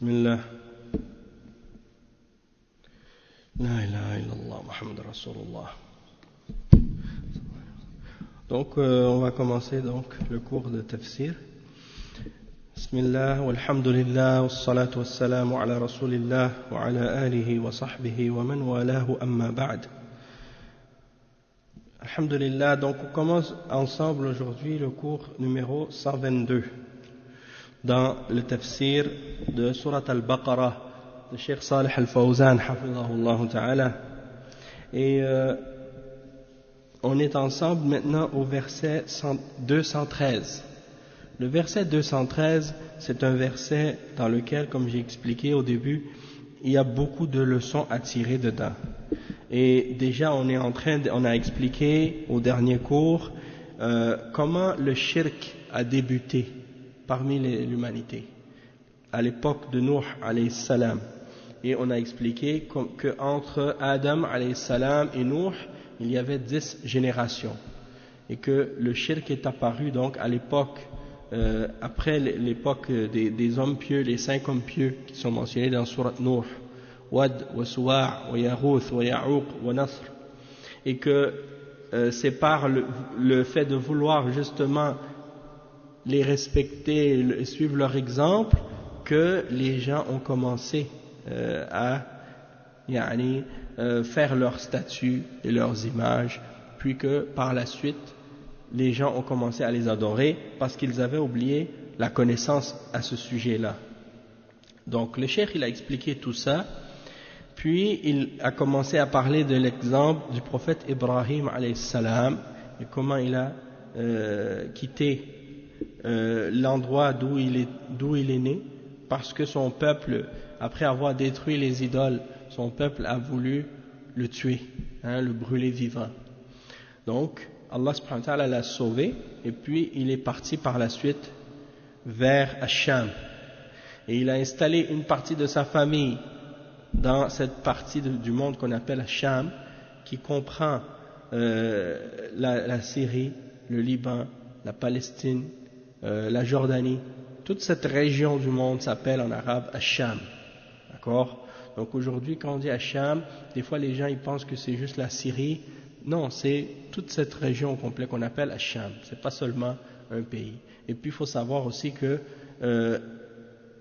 Bismillah. La ilaha illallah, Muhammad Rasulullah. Donc, on va commencer donc le cours de tafsir. Bismillah, walhamdulillah, wassalatu wassalamu ala rasulillah, wa ala alihi wa sahbihi wa man walahu amma ba'd. Alhamdulillah, donc on commence ensemble aujourd'hui le cours numéro 122 dans le tafsir de Surat al-Baqarah de Cheikh Salih al-Fawzan, hafidhahullah ta'ala. Et on est ensemble maintenant au verset 213. Le verset 213, c'est un verset dans lequel, comme j'ai expliqué au début, il y a beaucoup de leçons à tirer dedans. Et déjà, on a expliqué au dernier cours comment le shirk a débuté parmi l'humanité à l'époque de Nuh alayhi salam. Et on a expliqué qu'entre Adam alayhi salam et Nuh, il y avait 10 générations. Et que le shirk est apparu donc à l'époque, après l'époque des hommes pieux, les 5 hommes pieux qui sont mentionnés dans Surat Nuh. Wad, wa Suwa', wa Yaghouth, wa Ya'ouq, wa Nasr. Et que c'est par le fait de vouloir justement les respecter et suivre leur exemple que les gens ont commencé à faire leurs statues et leurs images, puis que par la suite les gens ont commencé à les adorer parce qu'ils avaient oublié la connaissance à ce sujet-là. Donc le cheikh il a expliqué tout ça, puis il a commencé à parler de l'exemple du prophète Ibrahim alayhi salam et comment il a quitté l'endroit d'où il est né, parce que son peuple, après avoir détruit les idoles, son peuple a voulu le tuer, le brûler vivant. Donc Allah subhanahu wa ta'ala l'a sauvé, et puis il est parti par la suite vers Ash-Sham, et il a installé une partie de sa famille dans cette partie du monde qu'on appelle Ash-Sham, qui comprend la Syrie, le Liban, la Palestine, la Jordanie. Toute cette région du monde s'appelle en arabe Ash-Sham. D'accord? Donc aujourd'hui, quand on dit Ash-Sham, des fois les gens ils pensent que c'est juste la Syrie. Non, c'est toute cette région au complet qu'on appelle Ash-Sham. C'est pas seulement un pays. Et puis il faut savoir aussi que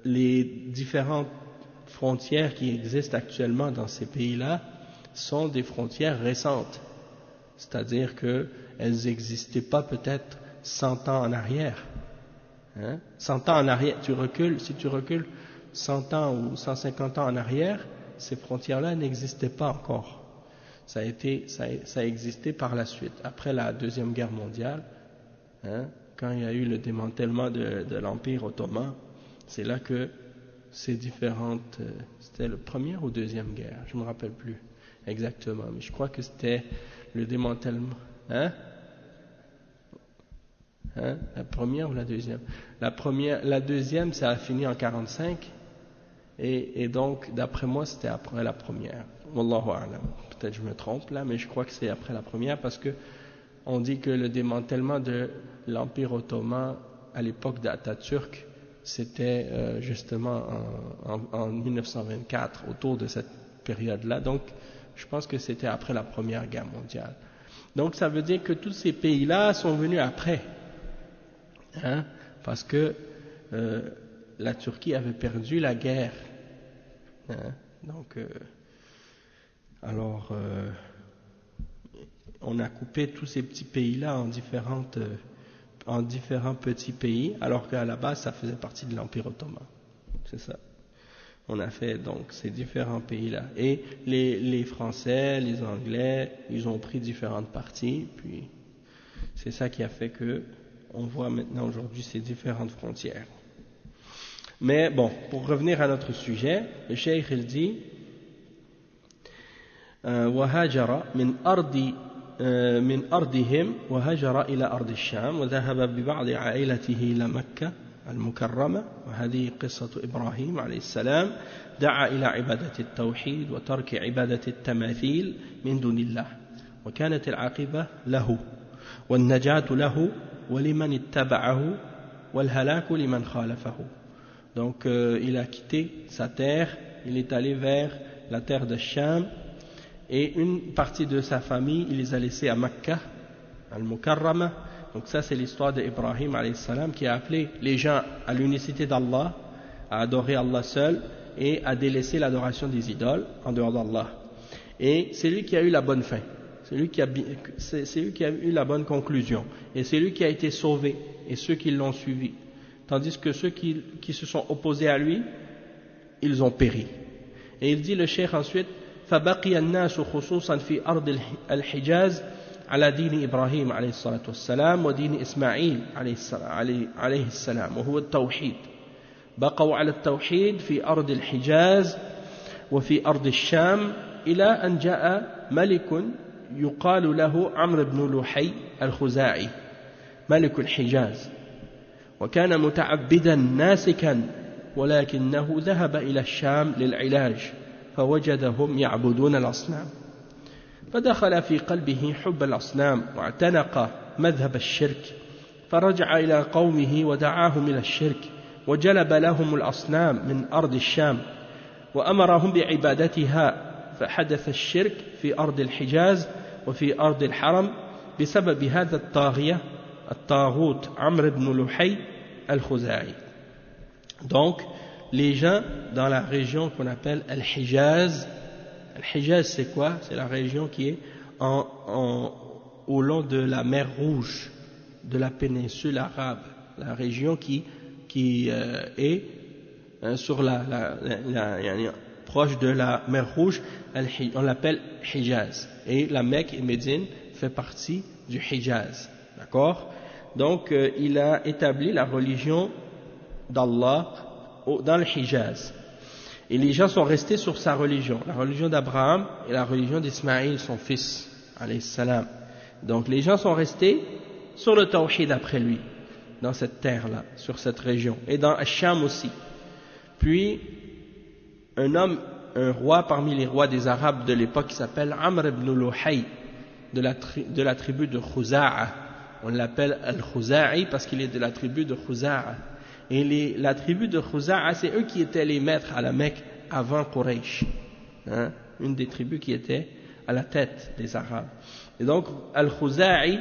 les différentes frontières qui existent actuellement dans ces pays-là sont des frontières récentes. C'est-à-dire qu'elles n'existaient pas peut-être 100 ans en arrière. 100 ans en arrière, si tu recules 100 ans ou 150 ans en arrière, ces frontières-là n'existaient pas encore. Ça a existé par la suite, après la Deuxième Guerre mondiale, quand il y a eu le démantèlement de l'Empire ottoman, c'est là que ces différentes... c'était la Première ou Deuxième Guerre, je ne me rappelle plus exactement, mais je crois que c'était le démantèlement... la première ou la deuxième? La deuxième, ça a fini en 45, et donc, d'après moi, c'était après la première. Wallahu a'lam. Peut-être je me trompe là, mais je crois que c'est après la première, parce que on dit que le démantèlement de l'Empire ottoman à l'époque d'Atatürk, c'était justement en 1924, autour de cette période-là. Donc, je pense que c'était après la Première Guerre mondiale. Donc, ça veut dire que tous ces pays-là sont venus après. Parce que la Turquie avait perdu la guerre. Donc, on a coupé tous ces petits pays-là en différents petits pays, alors qu'à la base, ça faisait partie de l'Empire ottoman. C'est ça. On a fait donc ces différents pays-là. Et les Français, les Anglais, ils ont pris différentes parties, puis c'est ça qui a fait que on voit maintenant aujourd'hui ces différentes frontières. Mais bon, pour revenir à notre sujet, le cheikh il dit وهاجر من أرضهم وهاجر إلى أرض الشام وذهب ببعض عائلته إلى مكة المكرمة. وهذه قصة إبراهيم عليه السلام دعا إلى عبادة التوحيد وترك عبادة التماثيل من دون الله، وكانت العاقبة له والنجاة له ولمن اتبعه والهلاك لمن خالفه. Donc il a quitté sa terre, il est allé vers la terre de Sham, et une partie de sa famille, il les a laissés à Makkah, al-Mukarrama. Donc ça c'est l'histoire d'Ibrahim alayhi salam qui a appelé les gens à l'unicité d'Allah, à adorer Allah seul et à délaisser l'adoration des idoles en dehors d'Allah. Et c'est lui qui a eu la bonne fin, c'est lui qui a eu la bonne conclusion, et c'est lui qui a été sauvé et ceux qui l'ont suivi. Tandis que ceux qui se sont opposés à lui, ils ont péri. Et il dit le cheikh ensuite, فبقي الناس خصوصا في أرض الحجاز على دين إبراهيم عليه الصلاة والسلام ودين إسماعيل عليه السلام وهو التوحيد. بقوا على التوحيد في أرض الحجاز وفي أرض الشام إلى أن جاء ملك يقال له عمرو بن لحي الخزاعي ملك الحجاز، وكان متعبدا ناسكا، ولكنه ذهب إلى الشام للعلاج فوجدهم يعبدون الأصنام، فدخل في قلبه حب الأصنام واعتنق مذهب الشرك، فرجع إلى قومه ودعاهم إلى الشرك وجلب لهم الأصنام من أرض الشام وأمرهم بعبادتها، فحدث الشرك في أرض الحجاز وفي أرض الحرم بسبب هذا الطاغوت عمرو بن لحي al-Khuzai. Donc, les gens dans la région qu'on appelle Al-Hijaz, Al-Hijaz c'est quoi? C'est la région qui est au long de la mer Rouge, de la péninsule arabe, la région qui est sur proche de la mer Rouge, on l'appelle Hijaz. Et la Mecque et Médine fait partie du Hijaz. D'accord? Donc, il a établi la religion d'Allah dans le Hijaz. Et les gens sont restés sur sa religion, la religion d'Abraham et la religion d'Ismaïl, son fils, alayhi salam. Donc, les gens sont restés sur le tawhid après lui, dans cette terre-là, sur cette région, et dans Asham aussi. Puis, un roi parmi les rois des Arabes de l'époque qui s'appelle Amr ibn Luhay, de la tribu de Khuza'a. On l'appelle Al-Khuza'i parce qu'il est de la tribu de Khuza'a. Et la tribu de Khuza'a, c'est eux qui étaient les maîtres à la Mecque avant Quraysh. Une des tribus qui était à la tête des Arabes. Et donc, Al-Khuza'i,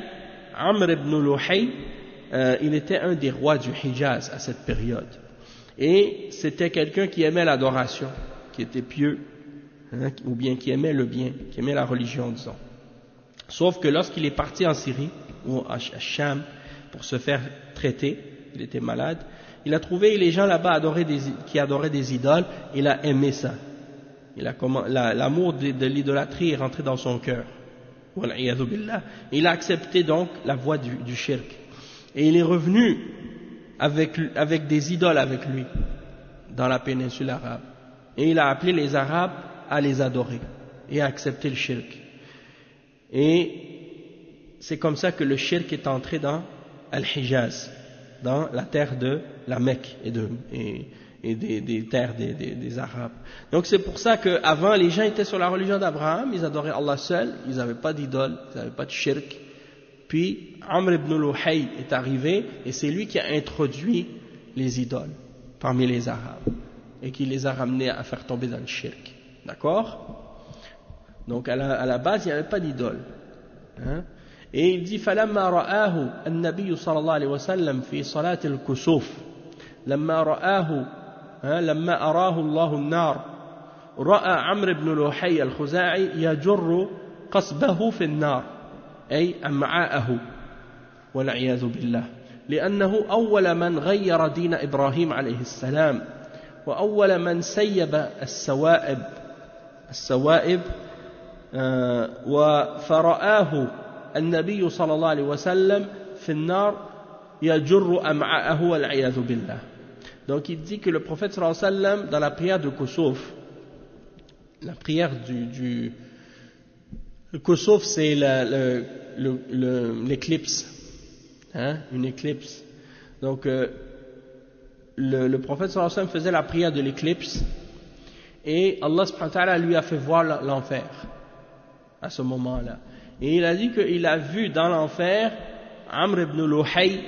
Amr ibn Luhay, il était un des rois du Hijaz à cette période. Et c'était quelqu'un qui aimait l'adoration, qui était pieux, ou bien qui aimait le bien, qui aimait la religion, disons. Sauf que lorsqu'il est parti en Syrie, ou à Sham, pour se faire traiter, il était malade, il a trouvé les gens là-bas qui adoraient des idoles, il a aimé ça. L'amour de l'idolâtrie est rentré dans son cœur. Il a accepté donc la voie du shirk. Et il est revenu avec des idoles avec lui, dans la péninsule arabe. Et il a appelé les Arabes à les adorer et à accepter le shirk. Et c'est comme ça que le shirk est entré dans Al-Hijaz, dans la terre de la Mecque et des terres des Arabes. Donc c'est pour ça qu'avant les gens étaient sur la religion d'Abraham, ils adoraient Allah seul, ils n'avaient pas d'idole, ils n'avaient pas de shirk. Puis Amr ibn Luhay est arrivé et c'est lui qui a introduit les idoles parmi les Arabes et qui les a ramenés à faire tomber dans le shirk. D'accord? Donc à la base il n'y avait pas d'idole. Et il dit فلما رآه النبي صلى الله عليه وسلم في صلاة الكسوف لما أراه الله النار رأى عمرو بن لحي الخزاعي يجر قصبه في النار أي أمعاءه والعياذ بالله لأنه أول من غير دين إبراهيم عليه السلام وأول من سيب السوائب فرآه النبي صلى الله عليه وسلم في النار يجر أمعاءه والعياذ بالله. Donc il dit que le prophète sallallahu alayhi wa sallam dans la prière de Kusuf, la prière le Kusuf c'est l'éclipse, une éclipse. Donc le prophète sallallahu alayhi wa sallam faisait la prière de l'éclipse et Allah subhanahu wa ta'ala lui a fait voir l'enfer à ce moment-là. Et il a dit qu'il a vu dans l'enfer Amr ibn Luhay,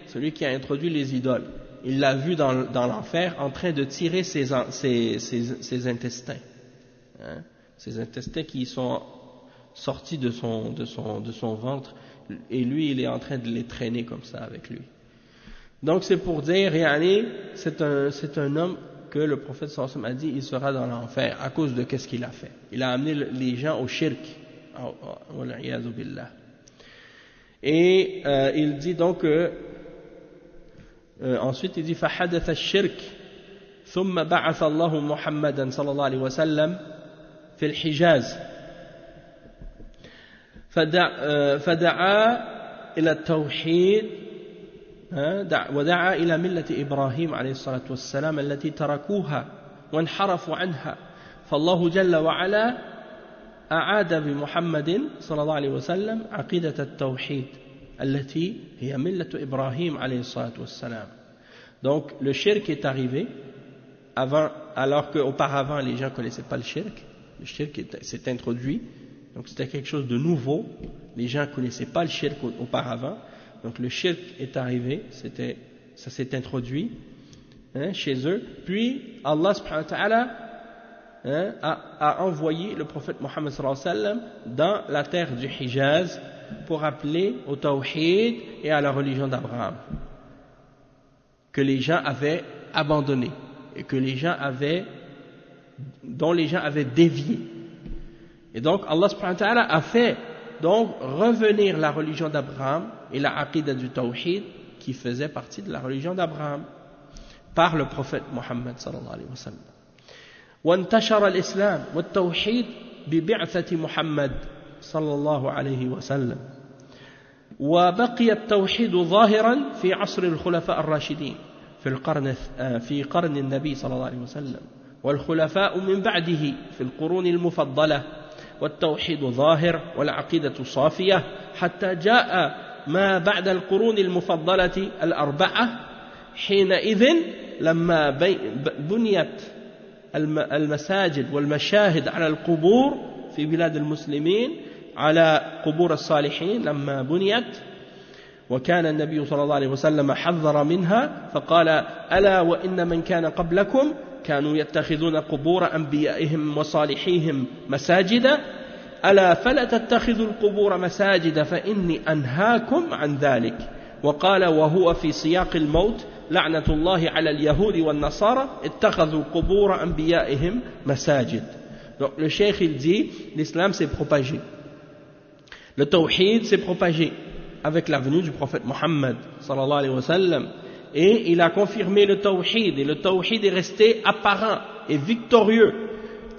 celui qui a introduit les idoles. il l'a vu dans l'enfer en train de tirer ses intestins, hein, ses intestins qui sont sortis de son ventre, et lui il est en train de les traîner comme ça avec lui. Donc c'est pour dire, c'est un homme que le prophète sallallahu alayhi wa sallam a dit il sera dans l'enfer à cause de qu'est-ce qu'il a fait. Il a amené les gens au shirk, et il dit donc ensuite il dit فحدث الشرك ثم بعث الله محمدا صلى الله عليه وسلم في الحجاز فدعا إلى التوحيد ودعا إلى ملة إبراهيم عليه الصلاة والسلام التي تركوها وانحرفوا عنها فالله جل وعلا أعاد بمحمد صلى الله عليه وسلم عقيدة التوحيد التي هي ملة إبراهيم عليه الصلاة والسلام. Donc le shirk est arrivé alors qu'auparavant les gens ne connaissaient pas le shirk s'est introduit, donc c'était quelque chose de nouveau, les gens ne connaissaient pas le shirk auparavant, donc le shirk est arrivé, ça s'est introduit chez eux, puis Allah subhanahu wa ta'ala a envoyé le prophète Mohammed sallallahu alayhi wa sallam dans la terre du Hijaz pour appeler au tawhid et à la religion d'Abraham que les gens avaient abandonné et dont les gens avaient dévié. Et donc Allah subhanahu wa ta'ala a fait donc revenir la religion d'Abraham et la aqidah du tawhid qui faisait partie de la religion d'Abraham par le prophète Mohammed sallallahu alayhi wa sallam. وانتشر الإسلام والتوحيد ببعثة محمد صلى الله عليه وسلم وبقي التوحيد ظاهرا في عصر الخلفاء الراشدين في قرن النبي صلى الله عليه وسلم والخلفاء من بعده في القرون المفضلة والتوحيد ظاهر والعقيدة صافية حتى جاء ما بعد القرون المفضلة الأربعة حينئذ لما بنيت المساجد والمشاهد على القبور في بلاد المسلمين على قبور الصالحين لما بنيت وكان النبي صلى الله عليه وسلم حذر منها فقال ألا وإن من كان قبلكم كانوا يتخذون قبور أنبيائهم وصالحيهم مساجدا ألا فلا تتخذوا القبور مساجد فإني أنهاكم عن ذلك وقال وهو في سياق الموت لعنة الله على اليهود والنصارى اتخذوا قبور أنبيائهم مساجد. Donc le cheikh il dit l'islam s'est propagé, le tawhid s'est propagé avec la venue du prophète Mohammed sallallahu alayhi wa sallam, et il a confirmé le tawhid, et le tawhid est resté apparent et victorieux.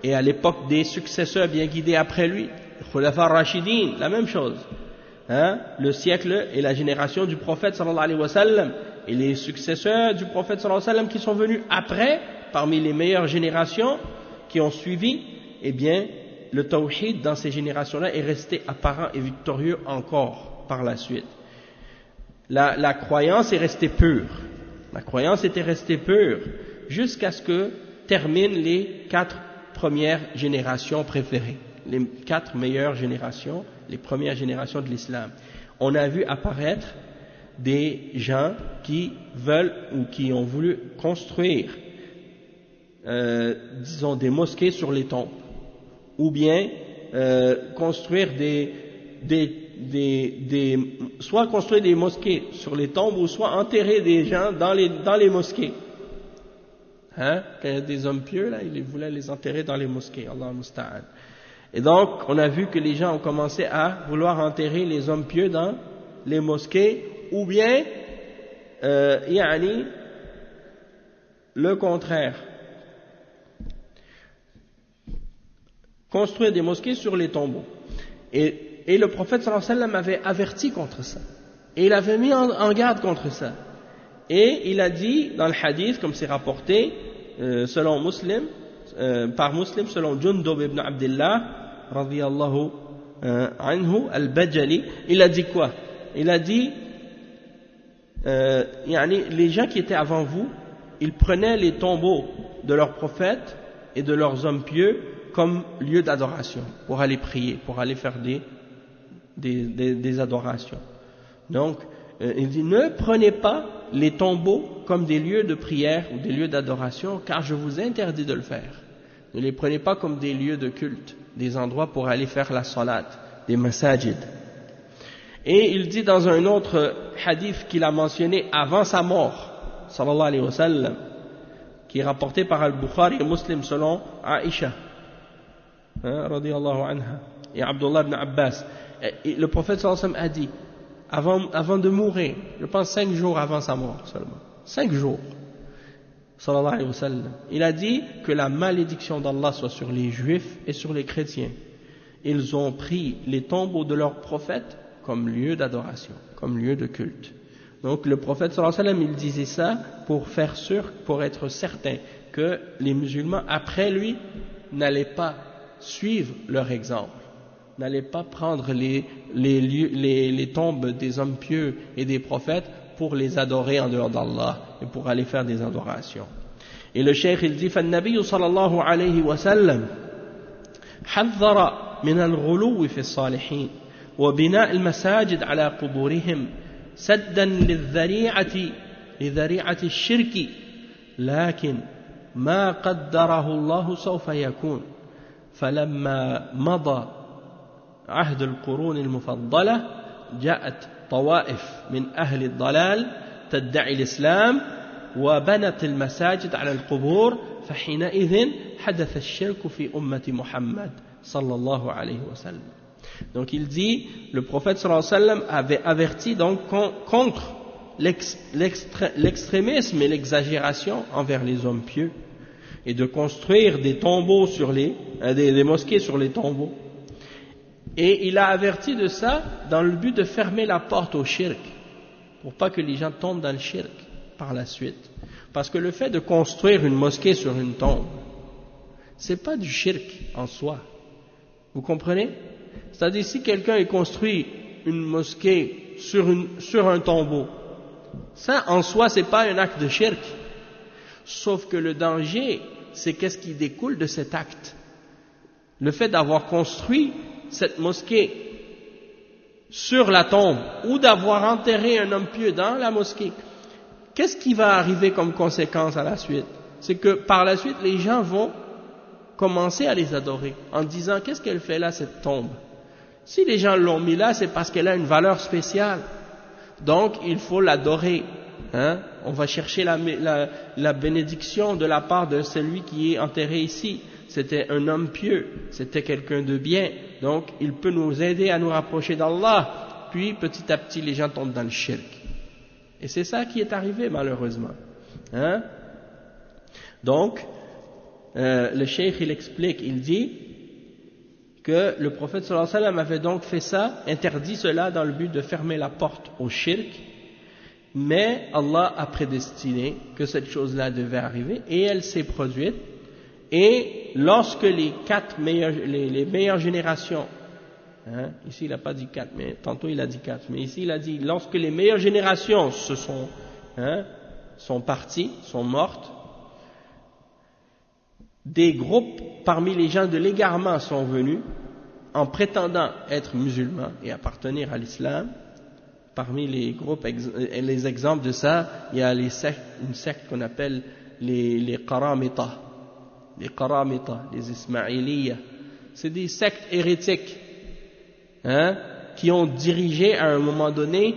Et à l'époque des successeurs bien guidés après lui, les Khulafa Rashidin, la même chose, le siècle et la génération du prophète sallallahu alayhi wa sallam et les successeurs du prophète sallallahu alayhi wa sallam qui sont venus après, parmi les meilleures générations qui ont suivi, eh bien le tawhid dans ces générations-là est resté apparent et victorieux encore par la suite. La croyance est restée pure, la croyance était restée pure jusqu'à ce que terminent les 4 premières générations préférées, les 4 meilleures générations, les premières générations de l'islam. On a vu apparaître des gens qui veulent ou qui ont voulu construire disons des mosquées sur les tombes, ou bien construire soit construire des mosquées sur les tombes, ou soit enterrer des gens dans les mosquées. Quand il y a des hommes pieux là, ils voulaient les enterrer dans les mosquées, Allah musta'an. Et donc on a vu que les gens ont commencé à vouloir enterrer les hommes pieux dans les mosquées, ou bien le contraire, construire des mosquées sur les tombeaux. Et le prophète sallallahu alayhi wa sallam avait averti contre ça, et il avait mis en garde contre ça, et il a dit dans le hadith, comme c'est rapporté selon Muslim, par Muslim, selon Jundub ibn Abdullah radiyallahu anhu al-Bajali, il a dit quoi? Il a dit les gens qui étaient avant vous, ils prenaient les tombeaux de leurs prophètes et de leurs hommes pieux comme lieu d'adoration, pour aller prier, pour aller faire des adorations. Donc il dit, ne prenez pas les tombeaux comme des lieux de prière ou des lieux d'adoration, car je vous interdis de le faire. Ne les prenez pas comme des lieux de culte, des endroits pour aller faire la salat, des masajid. Et il dit dans un autre hadith qu'il a mentionné avant sa mort, sallallahu alayhi wa sallam, qui est rapporté par Al-Bukhari et Muslim selon Aïcha, radiyallahu anha, et Abdullah ibn Abbas. Et le prophète sallallahu alayhi wa sallam a dit, avant de mourir, je pense 5 jours avant sa mort seulement, 5 jours, sallallahu alayhi wa sallam, il a dit que la malédiction d'Allah soit sur les juifs et sur les chrétiens. Ils ont pris les tombeaux de leurs prophètes comme lieu d'adoration, comme lieu de culte. Donc le prophète sallallahu alayhi wa sallam, il disait ça pour faire sûr, pour être certain que les musulmans après lui n'allaient pas suivre leur exemple, n'allaient pas prendre les tombes des hommes pieux et des prophètes pour les adorer en dehors d'Allah et pour aller faire des adorations. Et le cheikh il dit فالنبي صلى الله عليه وسلم حذر من الغلو في الصالحين وبناء المساجد على قبورهم سدا لذريعة الشرك لكن ما قدره الله سوف يكون فلما مضى عهد القرون المفضلة جاءت طوائف من أهل الضلال تدعي الإسلام وبنت المساجد على القبور فحينئذ حدث الشرك في أمة محمد صلى الله عليه وسلم. Donc il dit, le prophète sallallahu alayhi wa sallam avait averti donc contre l'extrémisme et l'exagération envers les hommes pieux et de construire des tombeaux sur des mosquées sur les tombeaux. Et il a averti de ça dans le but de fermer la porte au shirk, pour pas que les gens tombent dans le shirk par la suite. Parce que le fait de construire une mosquée sur une tombe, c'est pas du shirk en soi. Vous comprenez? C'est-à-dire si quelqu'un a construit une mosquée sur un tombeau, ça en soi c'est pas un acte de shirk. Sauf que le danger, c'est qu'est-ce qui découle de cet acte. Le fait d'avoir construit cette mosquée sur la tombe ou d'avoir enterré un homme pieux dans la mosquée, qu'est-ce qui va arriver comme conséquence à la suite? C'est que par la suite les gens vont commencer à les adorer en disant qu'est-ce qu'elle fait là cette tombe? Si les gens l'ont mis là, c'est parce qu'elle a une valeur spéciale, donc il faut l'adorer. On va chercher la bénédiction de la part de celui qui est enterré ici. C'était un homme pieux, c'était quelqu'un de bien, donc il peut nous aider à nous rapprocher d'Allah. Puis petit à petit les gens tombent dans le shirk. Et c'est ça qui est arrivé malheureusement. Donc le cheikh il explique, il dit que le prophète sallallahu alayhi wa sallam avait donc fait ça, interdit cela dans le but de fermer la porte au shirk, mais Allah a prédestiné que cette chose-là devait arriver et elle s'est produite. Et lorsque les meilleures générations, ici il n'a pas dit 4, mais tantôt il a dit 4, mais ici il a dit lorsque les meilleures générations sont parties, sont mortes, des groupes parmi les gens de l'égarement sont venus en prétendant être musulmans et appartenir à l'islam. Parmi les groupes, les exemples de ça, il y a une secte qu'on appelle les Qaramita, les Ismaïliya. C'est des sectes hérétiques qui ont dirigé à un moment donné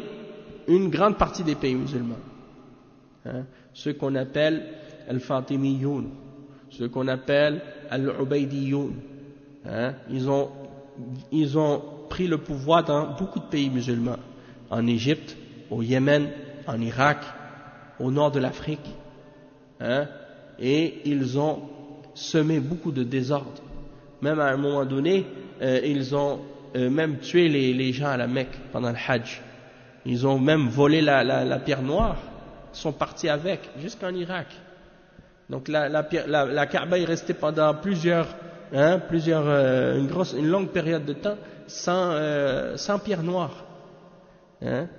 une grande partie des pays musulmans. Ceux qu'on appelle Al-Fatimiyoun, ceux qu'on appelle Al-Ubaydiyoun. Ils ont pris le pouvoir dans beaucoup de pays musulmans. En Égypte, au Yémen, en Irak, au nord de l'Afrique. Et ils ont semé beaucoup de désordre. Même à un moment donné, ils ont même tué les gens à la Mecque pendant le Hajj. Ils ont même volé la pierre noire. Ils sont partis avec, jusqu'en Irak. Donc la Kaaba est restée pendant une longue période de temps sans pierre noire.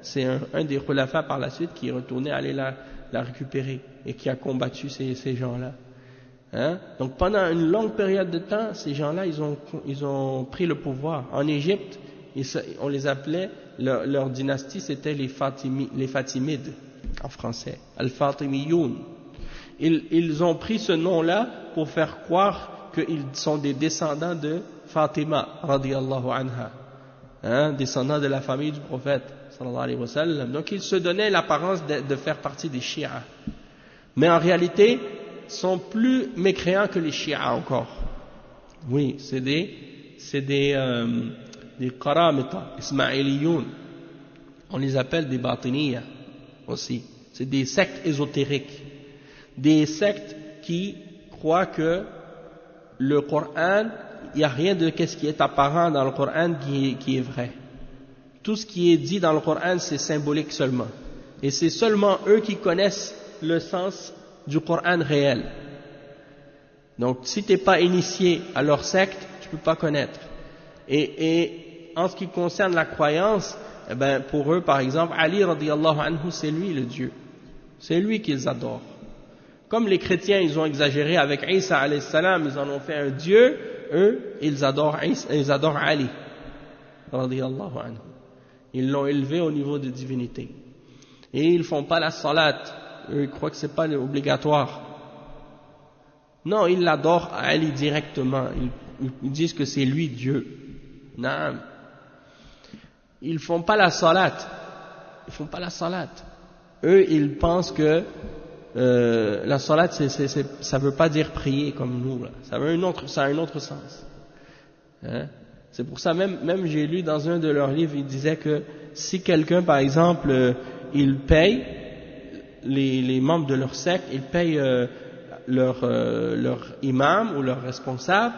C'est un des khulafas par la suite qui est retourné aller la récupérer et qui a combattu ces gens-là. Donc pendant une longue période de temps, ces gens-là ils ont pris le pouvoir en Égypte On les appelait, leur dynastie c'était les Fatimides, en français, Al-Fatimiyoun. Ils ont pris ce nom-là pour faire croire qu'ils sont des descendants de Fatima, radiyallahu anha, descendants de la famille du prophète, sallallahu alayhi wa sallam. Donc ils se donnaient l'apparence de faire partie des chiites. Mais en réalité, sont plus mécréants que les chiites encore. Oui, c'est des qaramita, ismaïliyoun. On les appelle des batiniya aussi. C'est des sectes ésotériques. Des sectes qui croient que le Coran, il n'y a rien de ce qui est apparent dans le Coran qui est vrai. Tout ce qui est dit dans le Coran, c'est symbolique seulement. Et c'est seulement eux qui connaissent le sens du Coran réel. Donc, si tu n'es pas initié à leur secte, tu ne peux pas connaître. Et en ce qui concerne la croyance, eh ben, pour eux, par exemple, Ali radiyallahu anhu, c'est lui le Dieu. C'est lui qu'ils adorent. Comme les chrétiens, ils ont exagéré avec Isa alayhi salam, ils en ont fait un Dieu, eux, ils adorent Ali radiyallahu anhu. Ils l'ont élevé au niveau de divinité. Et ils ne font pas la salat. Eux, ils croient que ce n'est pas obligatoire. Non, ils l'adorent à Ali directement. Ils disent que c'est lui Dieu. Non. Ils ne font pas la salat. Ils font pas la salat. Eux, ils pensent que la salat, ça ne veut pas dire prier comme nous. Là. Ça a un autre sens. Hein? C'est pour ça, même j'ai lu dans un de leurs livres, il disait que si quelqu'un, par exemple, il paye, les membres de leur secte, ils payent leur imam ou leur responsable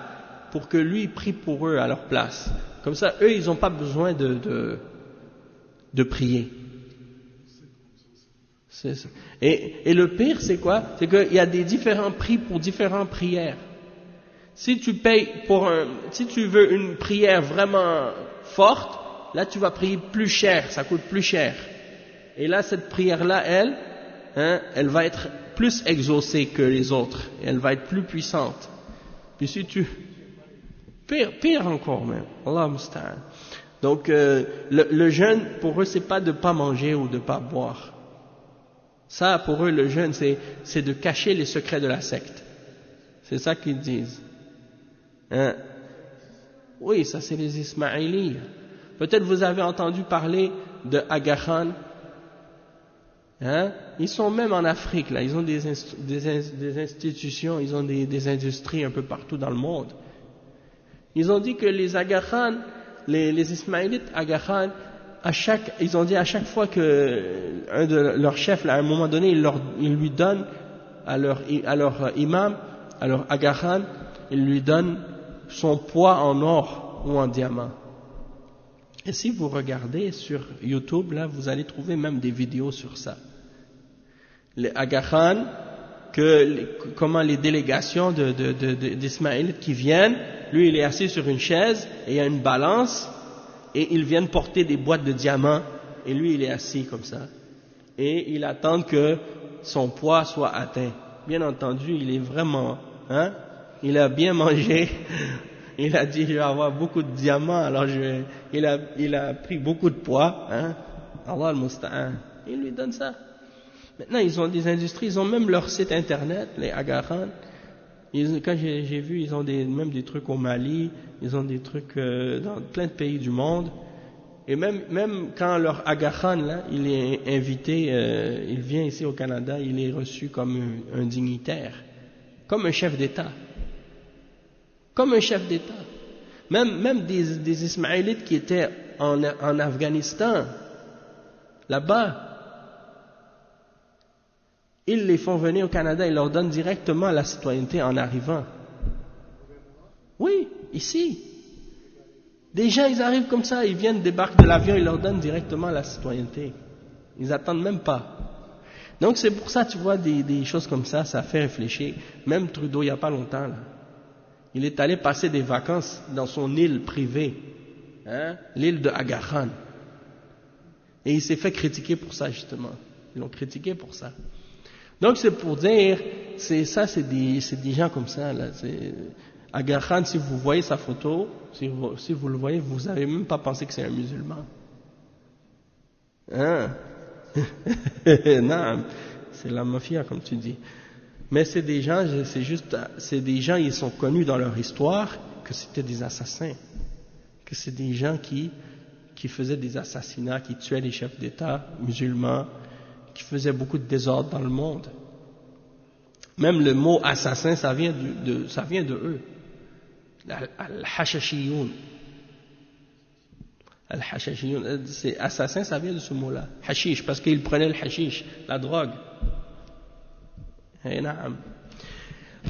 pour que lui prie pour eux à leur place. Comme ça, eux, ils n'ont pas besoin de prier. C'est ça. Et le pire, c'est quoi? C'est qu'il y a des différents prix pour différentes prières. Si tu payes si tu veux une prière vraiment forte, là tu vas prier plus cher, ça coûte plus cher. Et là, cette prière-là, elle va être plus exaucée que les autres. Et elle va être plus puissante. Puis si pire encore même. Allah musta'an. Donc, le jeûne, pour eux, c'est pas de pas manger ou de pas boire. Ça, pour eux, le jeûne, c'est de cacher les secrets de la secte. C'est ça qu'ils disent. Oui, ça c'est les Ismaïlis. Peut-être vous avez entendu parler de Aga Khan. Ils sont même en Afrique, là. Ils ont des institutions, ils ont des industries un peu partout dans le monde. Ils ont dit que les Aga Khan, les Ismaélites Aga Khan, ils ont dit à chaque fois que un de leurs chefs, là, à un moment donné, il lui donne à leur imam, à leur Aga Khan, il lui donne son poids en or ou en diamant. Et si vous regardez sur YouTube, là, vous allez trouver même des vidéos sur ça. Les Aga Khan, comment les délégations d'Ismaélites qui viennent, lui il est assis sur une chaise et il y a une balance et ils viennent porter des boîtes de diamants et lui il est assis comme ça. Et il attend que son poids soit atteint. Bien entendu, il est vraiment, il a bien mangé, il a dit je vais avoir beaucoup de diamants, alors il a pris beaucoup de poids, Allah al-Musta'an, il lui donne ça. Maintenant ils ont des industries, ils ont même leur site internet, les Aga Khan. Quand j'ai vu, ils ont même des trucs au Mali, ils ont des trucs dans plein de pays du monde. Et même quand leur Aga Khan, là, il est invité, il vient ici au Canada, il est reçu comme un dignitaire, comme un chef d'État. Comme un chef d'État. Même des Ismaélites qui étaient en Afghanistan, là-bas, ils les font venir au Canada, ils leur donnent directement la citoyenneté en arrivant. Oui, ici. Des gens, ils arrivent comme ça, ils viennent, débarquent de l'avion, ils leur donnent directement la citoyenneté. Ils attendent même pas. Donc c'est pour ça, tu vois, des choses comme ça, ça fait réfléchir. Même Trudeau, il n'y a pas longtemps, là. Il est allé passer des vacances dans son île privée, l'île de Aga Khan. Et il s'est fait critiquer pour ça, justement. Ils l'ont critiqué pour ça. Donc c'est pour dire, c'est des gens comme ça, là. Aga Khan, si vous voyez sa photo, si vous le voyez, vous n'avez même pas pensé que c'est un musulman. Hein? Non, c'est la mafia comme tu dis. Mais c'est des gens, ils sont connus dans leur histoire que c'était des assassins, que c'est des gens qui faisaient des assassinats, qui tuaient les chefs d'État musulmans, qui faisaient beaucoup de désordre dans le monde. Même le mot assassin, ça vient de eux. Al-Hashashiyoun. Al-Hashashiyoun, c'est assassin, ça vient de ce mot-là. Hashish, parce qu'ils prenaient le hashish, la drogue.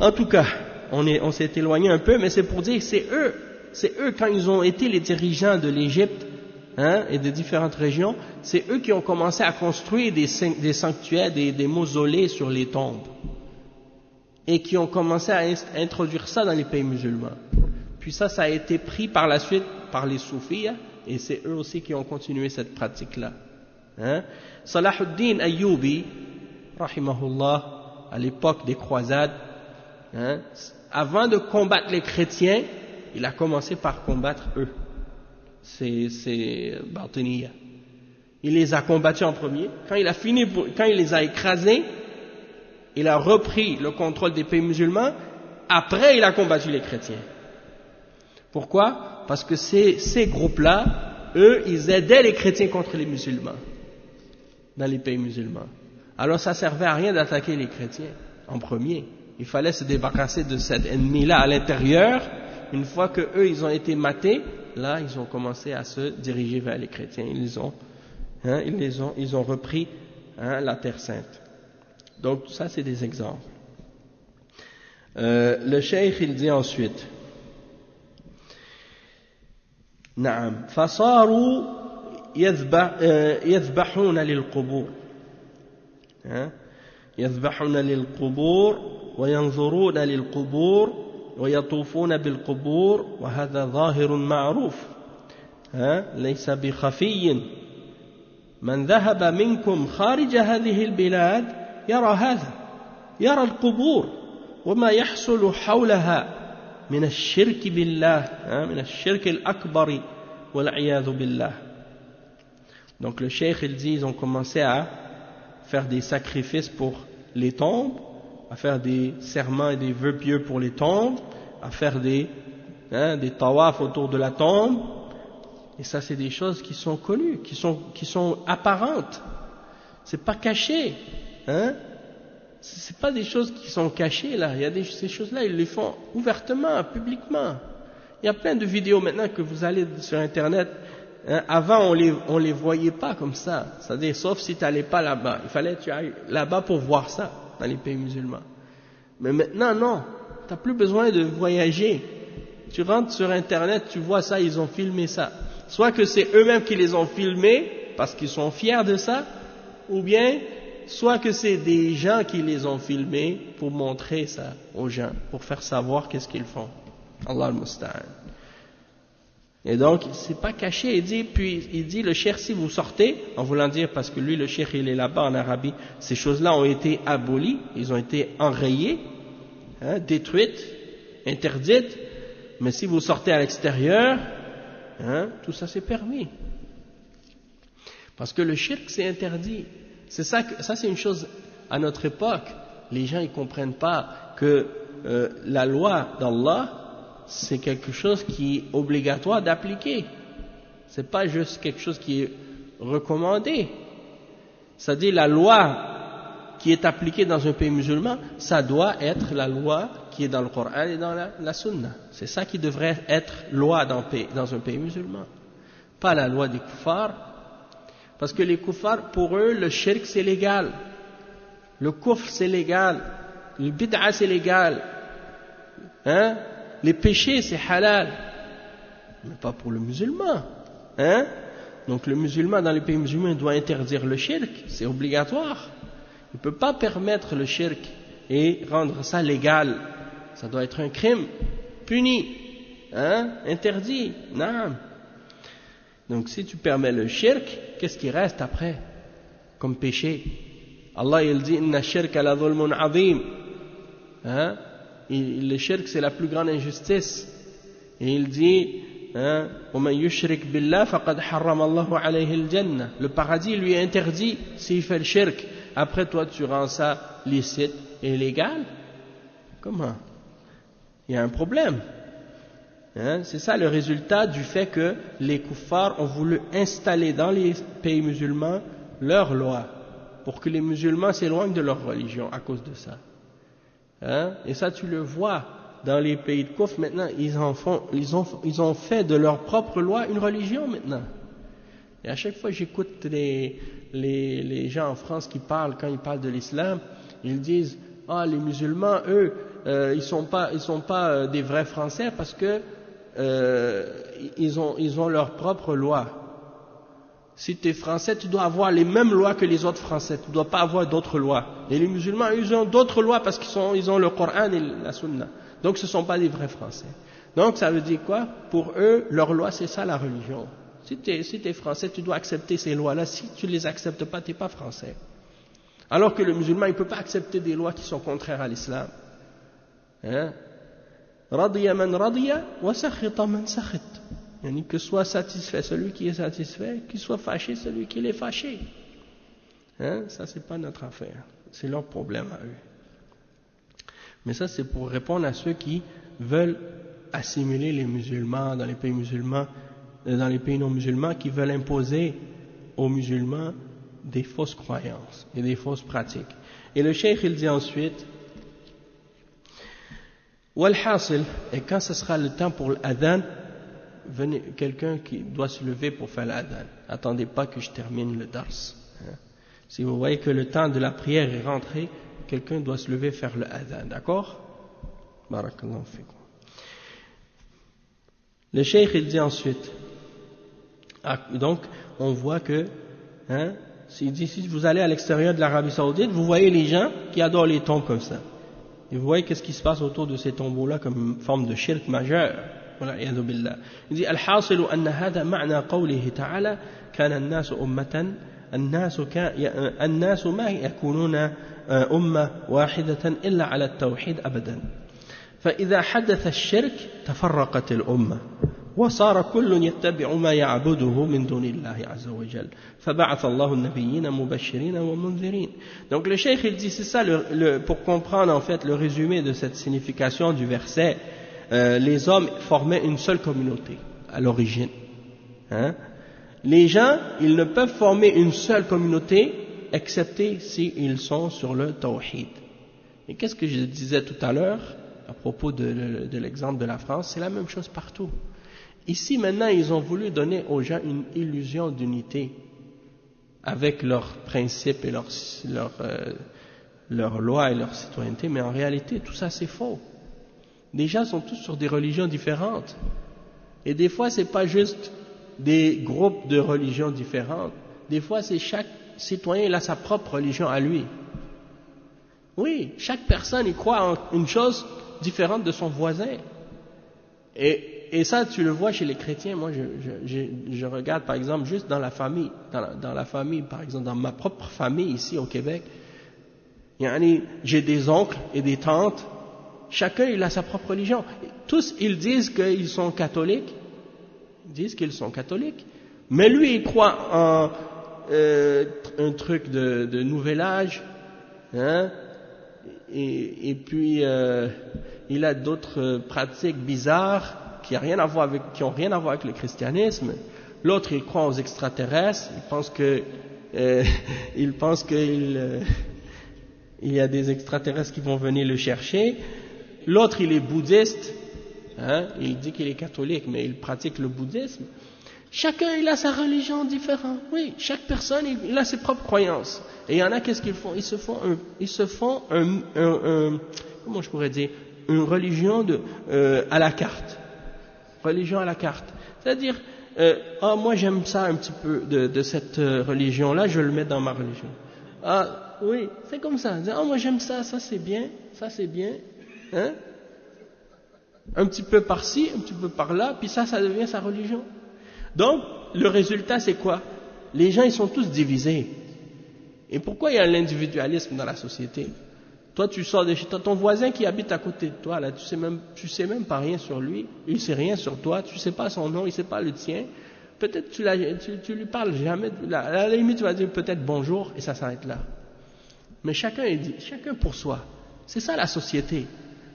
En tout cas, on s'est éloigné un peu, mais c'est pour dire que c'est eux quand ils ont été les dirigeants de l'Égypte, et de différentes régions, c'est eux qui ont commencé à construire des sanctuaires, des mausolées sur les tombes, et qui ont commencé à introduire ça dans les pays musulmans. Puis ça a été pris par la suite par les soufis, et c'est eux aussi qui ont continué cette pratique-là. Salahuddin Ayyubi, rahimahullah, à l'époque des croisades, avant de combattre les chrétiens, il a commencé par combattre eux. C'est Batiniya. Il les a combattus en premier. Quand il les a écrasés, il a repris le contrôle des pays musulmans. Après, il a combattu les chrétiens. Pourquoi? Parce que ces groupes-là, eux, ils aidaient les chrétiens contre les musulmans dans les pays musulmans. Alors ça servait à rien d'attaquer les chrétiens en premier. Il fallait se débarrasser de cet ennemi-là à l'intérieur. Une fois que eux ils ont été matés, là ils ont commencé à se diriger vers les chrétiens. Ils ont repris la Terre Sainte. Donc ça c'est des exemples. Le cheikh il dit ensuite, نعم فصاروا يذبحون للقبور يذبحون للقبور وينظرون للقبور ويطوفون بالقبور وهذا ظاهر معروف ليس بخفي من ذهب منكم خارج هذه البلاد يرى هذا يرى القبور وما يحصل حولها من الشرك بالله من الشرك الأكبر والعياذ بالله. Donc le cheikh il dit ils ont commencé à faire des sacrifices pour les tombes, à faire des serments et des vœux pieux pour les tombes, à faire des tawafs autour de la tombe. Et ça, c'est des choses qui sont connues, qui sont apparentes. C'est pas caché, C'est pas des choses qui sont cachées là. Il y a ces choses-là, ils les font ouvertement, publiquement. Il y a plein de vidéos maintenant que vous allez sur Internet. Avant, on les voyait pas comme ça. C'est-à-dire, sauf si tu n'allais pas là-bas. Il fallait que tu ailles là-bas pour voir ça dans les pays musulmans. Mais maintenant, non. Tu n'as plus besoin de voyager. Tu rentres sur Internet, tu vois ça, ils ont filmé ça. Soit que c'est eux-mêmes qui les ont filmés parce qu'ils sont fiers de ça, ou bien soit que c'est des gens qui les ont filmés pour montrer ça aux gens, pour faire savoir qu'est-ce qu'ils font. Allah al-Musta'an. Et donc, c'est pas caché. Il dit, le cheikh, si vous sortez, en voulant dire, parce que lui, le cheikh, il est là-bas en Arabie, ces choses-là ont été abolies, ils ont été enrayées, détruites, interdites, mais si vous sortez à l'extérieur, tout ça c'est permis. Parce que le shirk, c'est interdit. Ça c'est une chose, à notre époque, les gens ils comprennent pas que la loi d'Allah, c'est quelque chose qui est obligatoire d'appliquer. C'est pas juste quelque chose qui est recommandé. C'est-à-dire la loi qui est appliquée dans un pays musulman, ça doit être la loi qui est dans le Coran et dans la Sunna. C'est ça qui devrait être loi dans un pays musulman. Pas la loi des kuffars. Parce que les kuffars, pour eux, le shirk c'est légal. Le kufr c'est légal. Le bid'a c'est légal. Les péchés c'est halal. Mais pas pour le musulman. Donc le musulman dans les pays musulmans doit interdire le shirk. C'est obligatoire. Il ne peut pas permettre le shirk et rendre ça légal. Ça doit être un crime puni, interdit. Non. Donc si tu permets le shirk, qu'est-ce qui reste après comme péché? Allah il dit inna shirka la dhulmun azim. Le shirk, c'est la plus grande injustice. Et il dit, وَمَنْ يُشْرِكْ بِاللَّهِ فَقَدْ حَرَّمَ اللَّهُ عَلَيْهِ الْجَنَّةِ. Le paradis lui est interdit s'il fait le shirk. Après toi, tu rends ça licite et légal. Comment? Il y a un problème. C'est ça le résultat du fait que les kuffars ont voulu installer dans les pays musulmans leurs lois pour que les musulmans s'éloignent de leur religion à cause de ça. Et ça, tu le vois dans les pays de kufr. Maintenant, ils ont fait de leur propre loi une religion maintenant. Et à chaque fois, j'écoute les gens en France qui parlent, quand ils parlent de l'islam, ils disent, les musulmans, eux, ils sont pas des vrais Français parce que ils ont leur propre loi. Si tu es français, tu dois avoir les mêmes lois que les autres français, tu ne dois pas avoir d'autres lois. Et les musulmans, ils ont d'autres lois parce qu'ils ont le Coran et la Sunna. Donc ce ne sont pas des vrais français. Donc ça veut dire quoi? Pour eux, leur loi, c'est ça la religion. Si tu es français, tu dois accepter ces lois-là. Si tu ne les acceptes pas, tu n'es pas français. Alors que le musulman, il ne peut pas accepter des lois qui sont contraires à l'islam. Radiya man radiya wa sakhita man sakhit. Que soit satisfait celui qui est satisfait, qu'il soit fâché celui qui est fâché. Ça, c'est pas notre affaire. C'est leur problème à eux. Mais ça, c'est pour répondre à ceux qui veulent assimiler les musulmans dans les pays musulmans, dans les pays non musulmans, qui veulent imposer aux musulmans des fausses croyances et des fausses pratiques. Et le cheikh, il dit ensuite, Wal-hasil, et quand ce sera le temps pour l'adhan, venez, quelqu'un qui doit se lever pour faire l'adhan. Attendez pas que je termine le dars. Si vous voyez que le temps de la prière est rentré, quelqu'un doit se lever faire le adhan, d'accord? Barakallahu fikum. Le cheikh, il dit ensuite, donc, on voit que, s'il dit, si vous allez à l'extérieur de l'Arabie Saoudite, vous voyez les gens qui adorent les tombes comme ça. Et vous voyez qu'est-ce qui se passe autour de ces tombeaux-là comme une forme de shirk majeur. والعياذ بالله. Il dit الحاصل أن هذا معنى قوله تعالى كان الناس أمة الناس ما يكونون أمة واحدة إلا على التوحيد أبدا فإذا حدث الشرك تفرقت الأمة وصار كل يتبع ما يعبده من دون الله عز وجل فبعث الله النبيين مبشرين ومنذرين. Donc le cheikh il dit c'est ça pour comprendre en fait le résumé de cette signification du verset. Les hommes formaient une seule communauté à l'origine. Les gens, ils ne peuvent former une seule communauté excepté s'ils sont sur le tawhid. Et qu'est-ce que je disais tout à l'heure à propos de l'exemple de la France? C'est la même chose partout. Ici maintenant, ils ont voulu donner aux gens une illusion d'unité avec leurs principes et leurs lois et leur citoyenneté, mais en réalité, tout ça c'est faux. Les gens sont tous sur des religions différentes. Et des fois, c'est pas juste des groupes de religions différentes. Des fois, c'est chaque citoyen, il a sa propre religion à lui. Oui, chaque personne, il croit en une chose différente de son voisin. Et ça, tu le vois chez les chrétiens. Moi, je regarde, par exemple, juste dans la famille. Dans la famille, par exemple, dans ma propre famille, ici au Québec. J'ai des oncles et des tantes. Chacun, il a sa propre religion. Tous, ils disent qu'ils sont catholiques. Ils disent qu'ils sont catholiques. Mais lui, il croit en un truc de nouvel âge. Et puis, il a d'autres pratiques bizarres qui n'ont rien à voir avec le christianisme. L'autre, il croit aux extraterrestres. Il pense qu'il y a des extraterrestres qui vont venir le chercher. L'autre, il est bouddhiste, il dit qu'il est catholique, mais il pratique le bouddhisme. Chacun, il a sa religion différente. Oui, chaque personne, il a ses propres croyances. Et il y en a, qu'est-ce qu'ils font? Ils se font comment je pourrais dire, une religion à la carte. Religion à la carte. C'est-à-dire, moi j'aime ça un petit peu de cette religion-là, je le mets dans ma religion. Oui, c'est comme ça. Moi j'aime ça, ça c'est bien, ça c'est bien. Un petit peu par-ci, un petit peu par-là, puis ça devient sa religion. Donc, le résultat c'est quoi? Les gens ils sont tous divisés. Et pourquoi il y a l'individualisme dans la société? Toi, tu sors de chez toi, ton voisin qui habite à côté de toi, là, tu sais même pas rien sur lui, il sait rien sur toi, tu sais pas son nom, il sait pas le tien. Peut-être tu lui parles jamais, à la limite tu vas dire peut-être bonjour et ça s'arrête là. Mais chacun pour soi. C'est ça la société.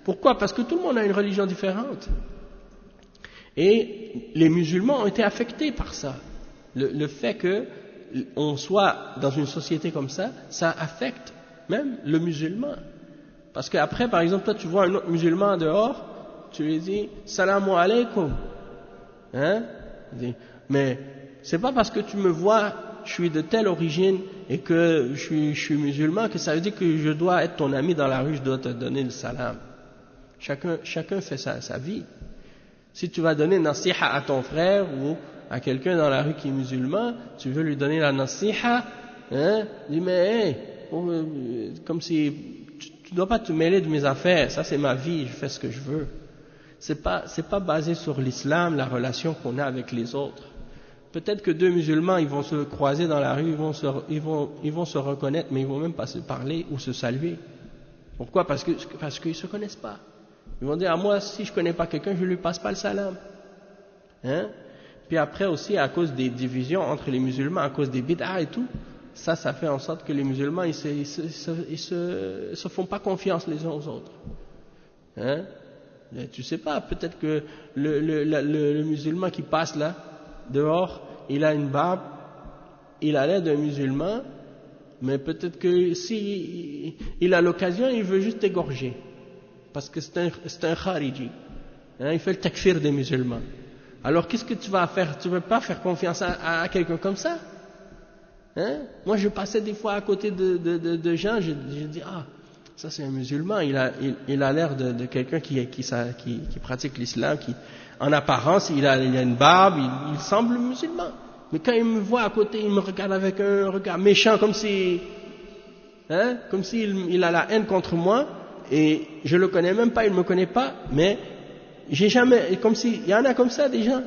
Pourquoi? Parce que tout le monde a une religion différente. Et les musulmans ont été affectés par ça. Le fait qu'on soit dans une société comme ça affecte même le musulman. Parce qu'après, par exemple, toi tu vois un autre musulman dehors, tu lui dis Salam alaykoum. Hein? Mais c'est pas parce que tu me vois, je suis de telle origine et que je suis musulman que ça veut dire que je dois être ton ami dans la rue, je dois te donner le salam. Chacun fait sa vie. Si tu vas donner nasiha à ton frère ou à quelqu'un dans la rue qui est musulman, tu veux lui donner la nasiha, hein, dis mais comme si tu dois pas te mêler de mes affaires, ça c'est ma vie, je fais ce que je veux. C'est pas basé sur l'islam, la relation qu'on a avec les autres. Peut-être que deux musulmans, ils vont se croiser dans la rue, ils vont se reconnaître, mais ils vont même pas se parler ou se saluer. Pourquoi? Parce qu'ils se connaissent pas. Ils vont dire, moi, si je connais pas quelqu'un, je lui passe pas le salam. Hein? Puis après aussi, à cause des divisions entre les musulmans, à cause des bid'ah et tout, ça fait en sorte que les musulmans, ils se font pas confiance les uns aux autres. Hein? Mais tu sais pas, peut-être que le musulman qui passe là, dehors, il a une barbe, il a l'air d'un musulman, mais peut-être que si il a l'occasion, il veut juste égorger. Parce que c'est un khariji. Hein, il fait le takfir des musulmans. Alors qu'est-ce que tu vas faire? Tu ne veux pas faire confiance à quelqu'un comme ça? Hein? Moi je passais des fois à côté de gens, je dis ça c'est un musulman, il a l'air de quelqu'un qui pratique l'islam, qui en apparence il a une barbe, il semble musulman. Mais quand il me voit à côté, il me regarde avec un regard méchant comme si il a la haine contre moi. Et je le connais même pas, il me connaît pas, mais il y en a comme ça des gens,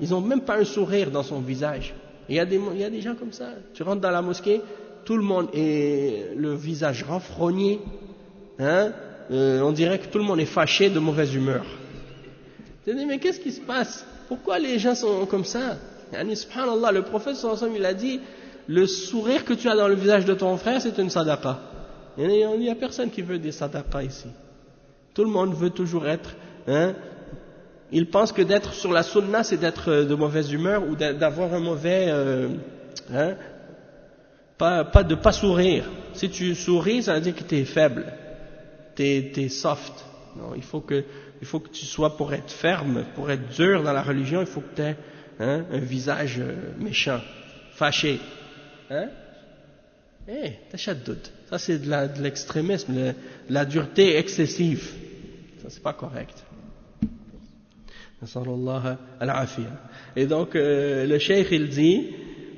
ils ont même pas un sourire dans son visage. Il y a des gens comme ça. Tu rentres dans la mosquée, tout le monde est le visage renfrogné, hein, on dirait que tout le monde est fâché, de mauvaise humeur. Tu te dis mais qu'est-ce qui se passe? Pourquoi les gens sont comme ça? Subhanallah, le prophète sallallahu alayhi wa sallam, il a dit le sourire que tu as dans le visage de ton frère, c'est une sadaqa. Il n'y a personne qui veut des sadaqas ici. Tout le monde veut toujours être, hein, il pense que d'être sur la sunna, c'est d'être de mauvaise humeur ou d'avoir un mauvais, de pas sourire. Si tu souris, ça veut dire que tu es faible, t'es soft. Non, il faut que tu sois, pour être ferme, pour être dur dans la religion, il faut que tu aies un visage méchant, fâché. Hein? Tashaddud. Ça c'est de l'extrémisme, de la dureté excessive. Ça c'est pas correct. Et donc le cheikh il dit,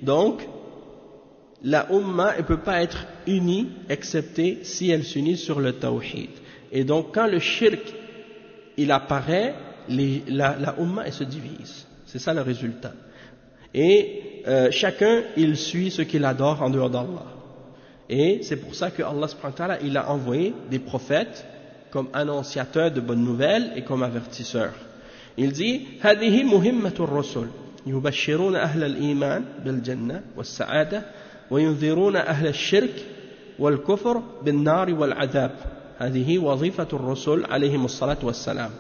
donc la umma ne peut pas être unie excepté si elle s'unit sur le tawhid. Et donc quand le shirk il apparaît, la umma elle se divise. C'est ça le résultat. Et chacun il suit ce qu'il adore en dehors d'Allah. Et c'est pour ça que Allah subhanahu wa ta'ala, il a envoyé des prophètes comme annonciateurs de bonnes nouvelles et comme avertisseurs. Il dit هذه مهمة الرسل يبشرون أهل الإيمان بالجنة والسعادة وينذرون أهل الشرك والكفر بالنار والعذاب. هذه وظيفة الرسل عليهم الصلاة والسلام.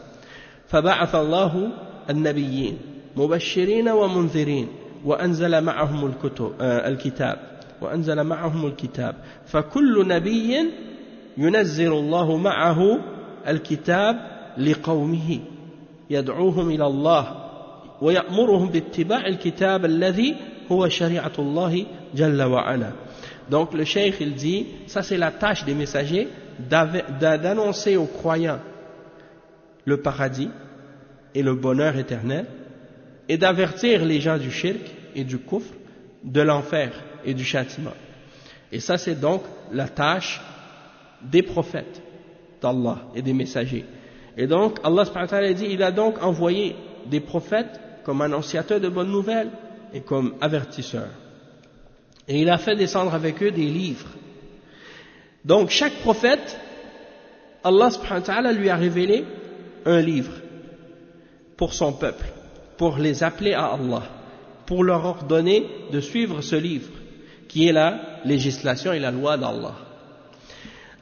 فبعث الله النبيين مبشرين ومنذرين وأنزل معهم الكتاب فكل نبي ينزل الله معه الكتاب لقومه يدعوهم إلى الله ويأمرهم باتباع الكتاب الذي هو شريعة الله جل وعلا. Donc le cheikh il dit, ça c'est la tâche des messagers d'annoncer aux croyants le paradis et le bonheur éternel et d'avertir les gens du shirk et du kufr, de l'enfer et du châtiment. Et ça c'est donc la tâche des prophètes d'Allah et des messagers. Et donc Allah subhanahu wa ta'ala dit, il a donc envoyé des prophètes comme annonciateurs de bonnes nouvelles et comme avertisseurs. Et il a fait descendre avec eux des livres. Donc chaque prophète Allah subhanahu wa ta'ala lui a révélé un livre pour son peuple, pour les appeler à Allah, pour leur ordonner de suivre ce livre, qui est la législation et la loi d'Allah.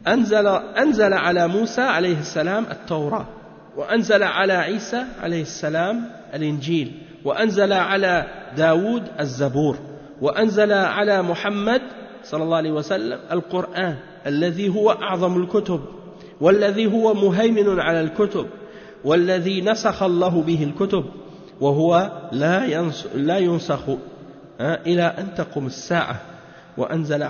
أنزل على موسى عليه السلام التوراة، وأنزل على عيسى عليه السلام الإنجيل، وأنزل على داود الزبور، وأنزل على محمد صلى الله عليه وسلم القرآن الذي هو أعظم الكتب، والذي هو مهيمن على الكتب، والذي نسخ الله به الكتب، وهو لا ينسخ إلى أن تقوم الساعة، وأنزل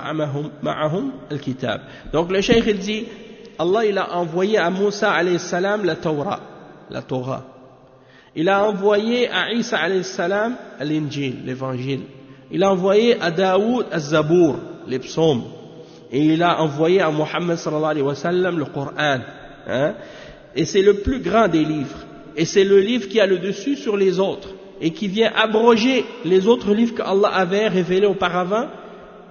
معهم الكتاب. Donc le cheikh il dit, Allah il a envoyé à Moussa alayhi salam la Torah. Il a envoyé à Isa alayhi salam l'Injil, l'évangile. Il a envoyé à Daoud az-Zabour, les psaumes. Et il a envoyé à Muhammad sallallahu alayhi wa sallam le Coran. Et c'est le plus grand des livres. Et c'est le livre qui a le dessus sur les autres. Et qui vient abroger les autres livres qu'Allah avait révélés auparavant,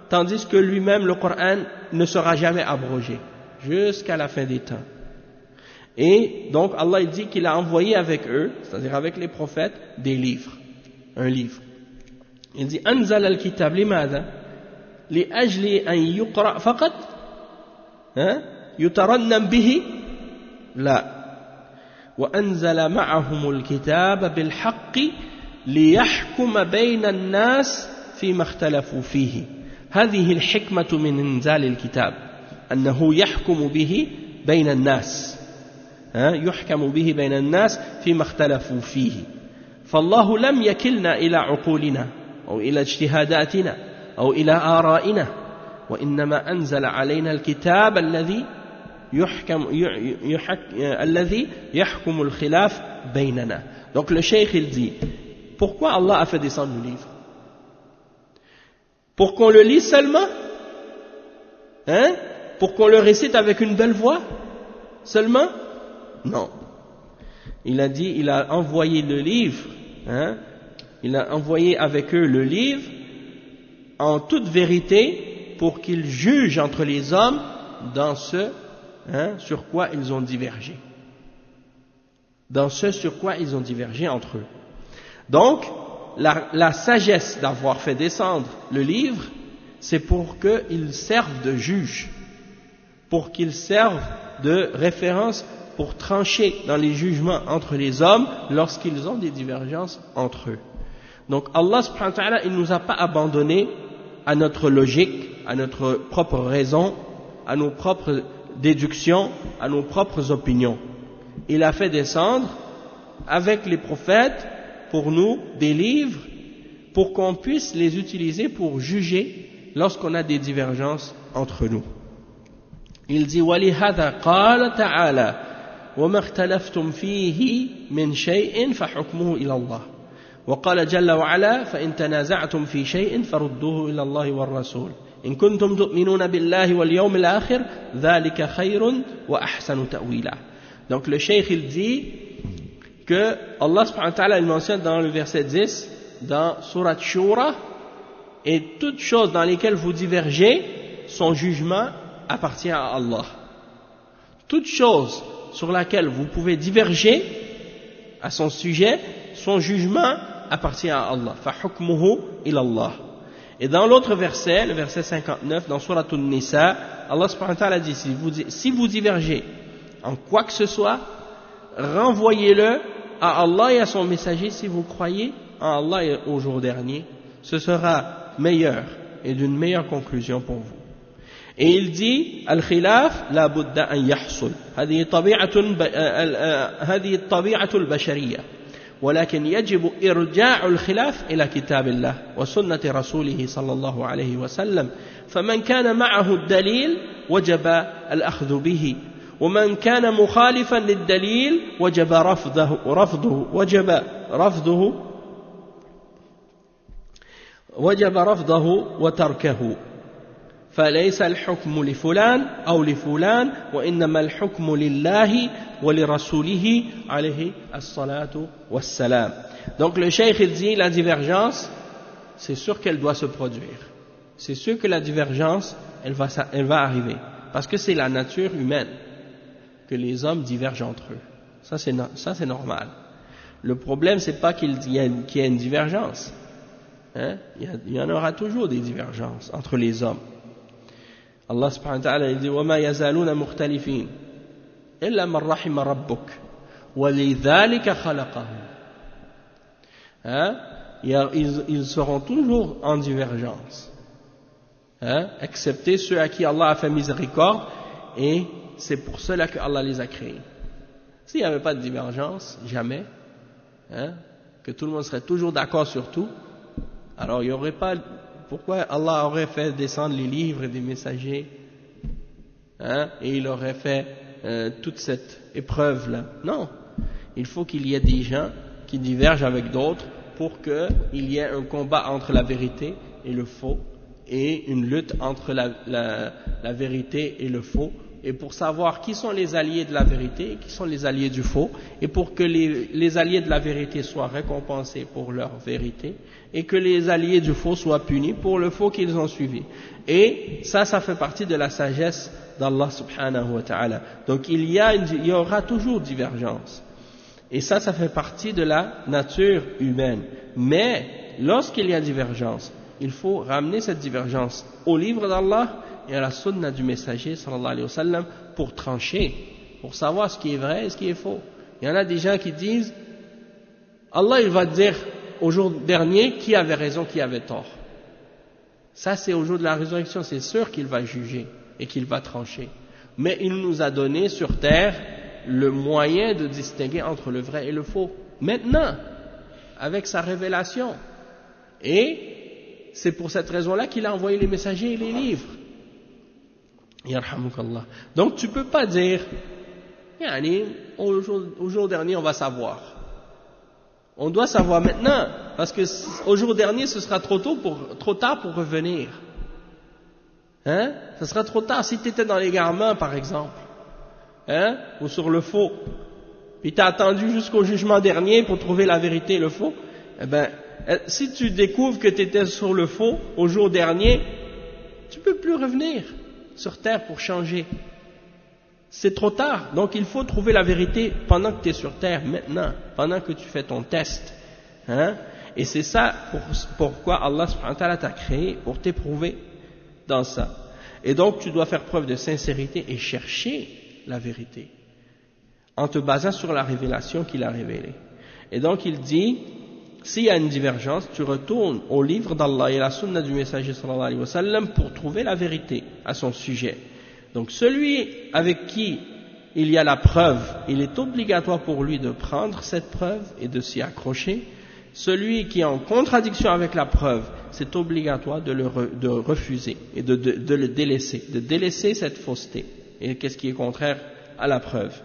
tandis que lui-même, le Coran, ne sera jamais abrogé, jusqu'à la fin des temps. Et donc Allah il dit qu'il a envoyé avec eux, c'est-à-dire avec les prophètes, des livres, un livre. Il dit أنزل الكتاب لماذا؟ لأجل أن يقرأ فقط؟ يترنم به؟ لا. وأنزل معهم الكتاب بالحق ليحكم بين الناس فيما اختلفوا فيه. هذه الحكمة من إنزال الكتاب، أنه يحكم به بين الناس، يحكم به بين الناس فيما اختلفوا فيه. فالله لم يكلنا إلى عقولنا أو إلى اجتهاداتنا أو إلى آرائنا، وإنما أنزل علينا الكتاب الذي يحكم الخلاف بيننا. Donc le cheikh il dit, pourquoi Allah a fait descendre le livre? Pour qu'on le lise seulement? Pour qu'on le récite avec une belle voix seulement? Non. Il a dit, il a envoyé le livre, il a envoyé avec eux le livre en toute vérité pour qu'ils jugent entre les hommes dans ce sur quoi ils ont divergé. Dans ce sur quoi ils ont divergé entre eux. Donc, la sagesse d'avoir fait descendre le livre, c'est pour qu'il serve de juge, pour qu'il serve de référence pour trancher dans les jugements entre les hommes lorsqu'ils ont des divergences entre eux. Donc Allah subhanahu wa ta'ala, il ne nous a pas abandonnés à notre logique, à notre propre raison, à nos propres déductions, à nos propres opinions. Il a fait descendre avec les prophètes pour nous des livres pour qu'on puisse les utiliser pour juger lorsqu'on a des divergences entre nous. Il dit وَلِهَذَا قَالَ تَعَالَى وَمَا اخْتَلَفْتُمْ فِيهِ مِنْ شَيْءٍ فَحُكْمُهُ إِلَى اللَّهِ وقال جل وعلا فإن تنازعتم في شيء فردوه إلى الله والرسول إن كنتم تؤمنون بالله واليوم الآخر ذلك خير وأحسن تأويلا. Donc le cheikh il dit que Allah subhanahu wa ta'ala il mentionne dans le verset 10 dans Surat Shura, et toutes choses dans lesquelles vous divergez, son jugement appartient à Allah. Toute chose sur laquelle vous pouvez diverger à son sujet, son jugement appartient à Allah. فَحُكْمُهُ إِلَى اللَّهِ. Et dans l'autre verset, le verset 59, dans Surat An-Nisa, Allah subhanahu wa ta'ala dit, si vous divergez en quoi que ce soit, renvoyez-le à Allah et à son messager si vous croyez en Allah et au jour dernier. Ce sera meilleur et d'une meilleure conclusion pour vous. Et il dit, Al-Khilaf, la budda an yahsul. هذه الطبيعة البشرية. ولكن يجب إرجاع الخلاف إلى كتاب الله وسنة رسوله صلى الله عليه وسلم. فمن كان معه الدليل وجب الأخذ به، ومن كان مخالفا للدليل وجب رفضه وتركه. فليس الحكم لفلان أو لفلان وإنما الحكم لله ولرسوله عليه الصلاة والسلام. Donc le cheikh il dit, la divergence, c'est sûr qu'elle doit se produire. C'est sûr que la divergence, elle va arriver. Parce que c'est la nature humaine. que les hommes divergent entre eux. Ça c'est normal. Le problème, c'est pas qu'il y ait une divergence. Hein? Il y en aura toujours des divergences entre les hommes. Allah subhanahu wa ta'ala dit وَمَا يَزَالُونَ مُخْتَلِفِينَ إِلَّا مَنْ رَحِمَ رَبُّكَ وَلِذَلِكَ خَلَقَهُمْ. Hein? Ils seront toujours en divergence, hein? Excepté ceux à qui Allah a fait miséricorde, et c'est pour cela que Allah les a créés. S'il n'y avait pas de divergence, jamais, hein, que tout le monde serait toujours d'accord sur tout, alors il n'y aurait pas, pourquoi Allah aurait fait descendre les livres et des messagers, hein, et il aurait fait toute cette épreuve-là? Non, il faut qu'il y ait des gens qui divergent avec d'autres pour qu'il y ait un combat entre la vérité et le faux, et une lutte entre la vérité et le faux, et pour savoir qui sont les alliés de la vérité et qui sont les alliés du faux, et pour que les alliés de la vérité soient récompensés pour leur vérité, et que les alliés du faux soient punis pour le faux qu'ils ont suivi. Et ça fait partie de la sagesse d'Allah subhanahu wa ta'ala. Donc il y aura toujours divergence. Et ça fait partie de la nature humaine. Mais lorsqu'il y a divergence, il faut ramener cette divergence au livre d'Allah et à la sunna du messager sallallahu alayhi wa sallam pour trancher, pour savoir ce qui est vrai et ce qui est faux. Il y en a des gens qui disent Allah il va dire au jour dernier qui avait raison, qui avait tort. Ça c'est au jour de la résurrection, c'est sûr qu'il va juger et qu'il va trancher. Mais il nous a donné sur terre le moyen de distinguer entre le vrai et le faux. Maintenant, avec sa révélation. Et c'est pour cette raison-là qu'il a envoyé les messagers et les livres. Yarhamukallah. Donc tu peux pas dire, au jour dernier on va savoir. On doit savoir maintenant, parce que au jour dernier ce sera trop tard pour revenir. Hein? Ce sera trop tard si tu étais dans l'égarement par exemple, hein? Ou sur le faux. Puis tu as attendu jusqu'au jugement dernier pour trouver la vérité et le faux. Eh ben, si tu découvres que tu étais sur le faux au jour dernier, tu peux plus revenir sur terre pour changer. C'est trop tard. Donc il faut trouver la vérité pendant que tu es sur terre, maintenant, pendant que tu fais ton test. Hein? Et c'est ça pourquoi Allah subhanahu wa ta'ala t'a créé, pour t'éprouver dans ça. Et donc tu dois faire preuve de sincérité et chercher la vérité en te basant sur la révélation qu'il a révélée. Et donc il dit, s'il y a une divergence, tu retournes au livre d'Allah et à la sunna du messager sallallahu alayhi wa sallam pour trouver la vérité à son sujet. Donc celui avec qui il y a la preuve, il est obligatoire pour lui de prendre cette preuve et de s'y accrocher. Celui qui est en contradiction avec la preuve, c'est obligatoire de refuser et de le délaisser cette fausseté. Et qu'est-ce qui est contraire à la preuve?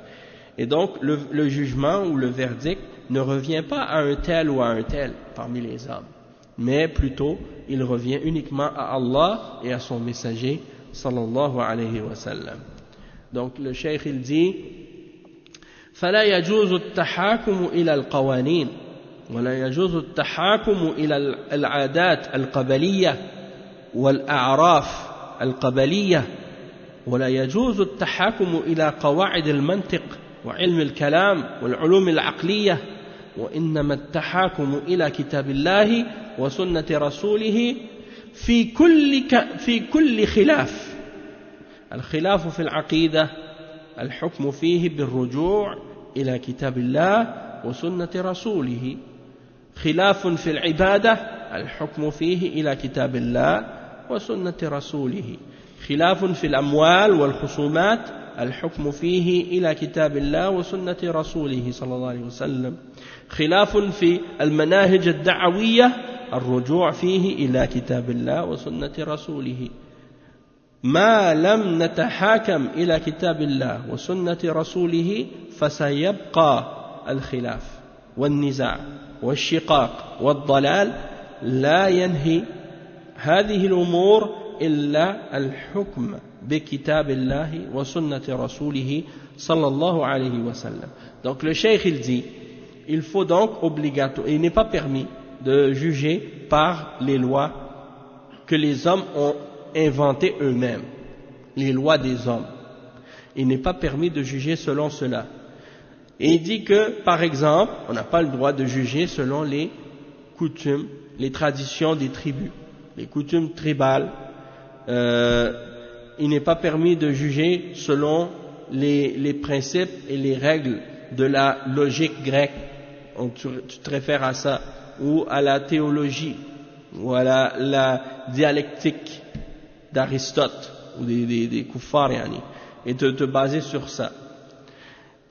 Et donc le jugement ou le verdict ne revient pas à un tel ou à un tel parmi les hommes, mais plutôt il revient uniquement à Allah et à son messager sallallahu alayhi wa sallam. Donc le cheikh il dit فلا يجوز التحاكم إلى القوانين ولا يجوز التحاكم إلى العادات القبلية والأعراف القبلية ولا يجوز التحاكم إلى قواعد المنطق وعلم الكلام والعلوم العقلية وإنما التحاكم إلى كتاب الله وسنة رسوله في كل خلاف. الخلاف في العقيدة الحكم فيه بالرجوع إلى كتاب الله وسنة رسوله. خلاف في العبادة الحكم فيه إلى كتاب الله وسنة رسوله. خلاف في الأموال والخصومات الحكم فيه إلى كتاب الله وسنة رسوله صلى الله عليه وسلم. خلاف في المناهج الدعوية الرجوع فيه إلى كتاب الله وسنة رسوله. ما لم نتحاكم إلى كتاب الله وسنة رسوله فسيبقى الخلاف والنزاع والشقاق والضلال لا ينهي هذه الأمور إلا الحكم بكتاب الله وسنة رسوله صلى الله عليه وسلم. Donc le cheikh il dit, il faut donc obligatoire, il n'est pas permis de juger par les lois que les hommes ont inventées eux-mêmes, les lois des hommes. Il n'est pas permis de juger selon cela. Et il dit que, par exemple, on n'a pas le droit de juger selon les coutumes, les traditions des tribus, les coutumes tribales. Il n'est pas permis de juger selon les principes et les règles de la logique grecque. Tu te réfères à ça, ou à la théologie, ou à la dialectique d'Aristote, ou des kuffar, et te baser sur ça.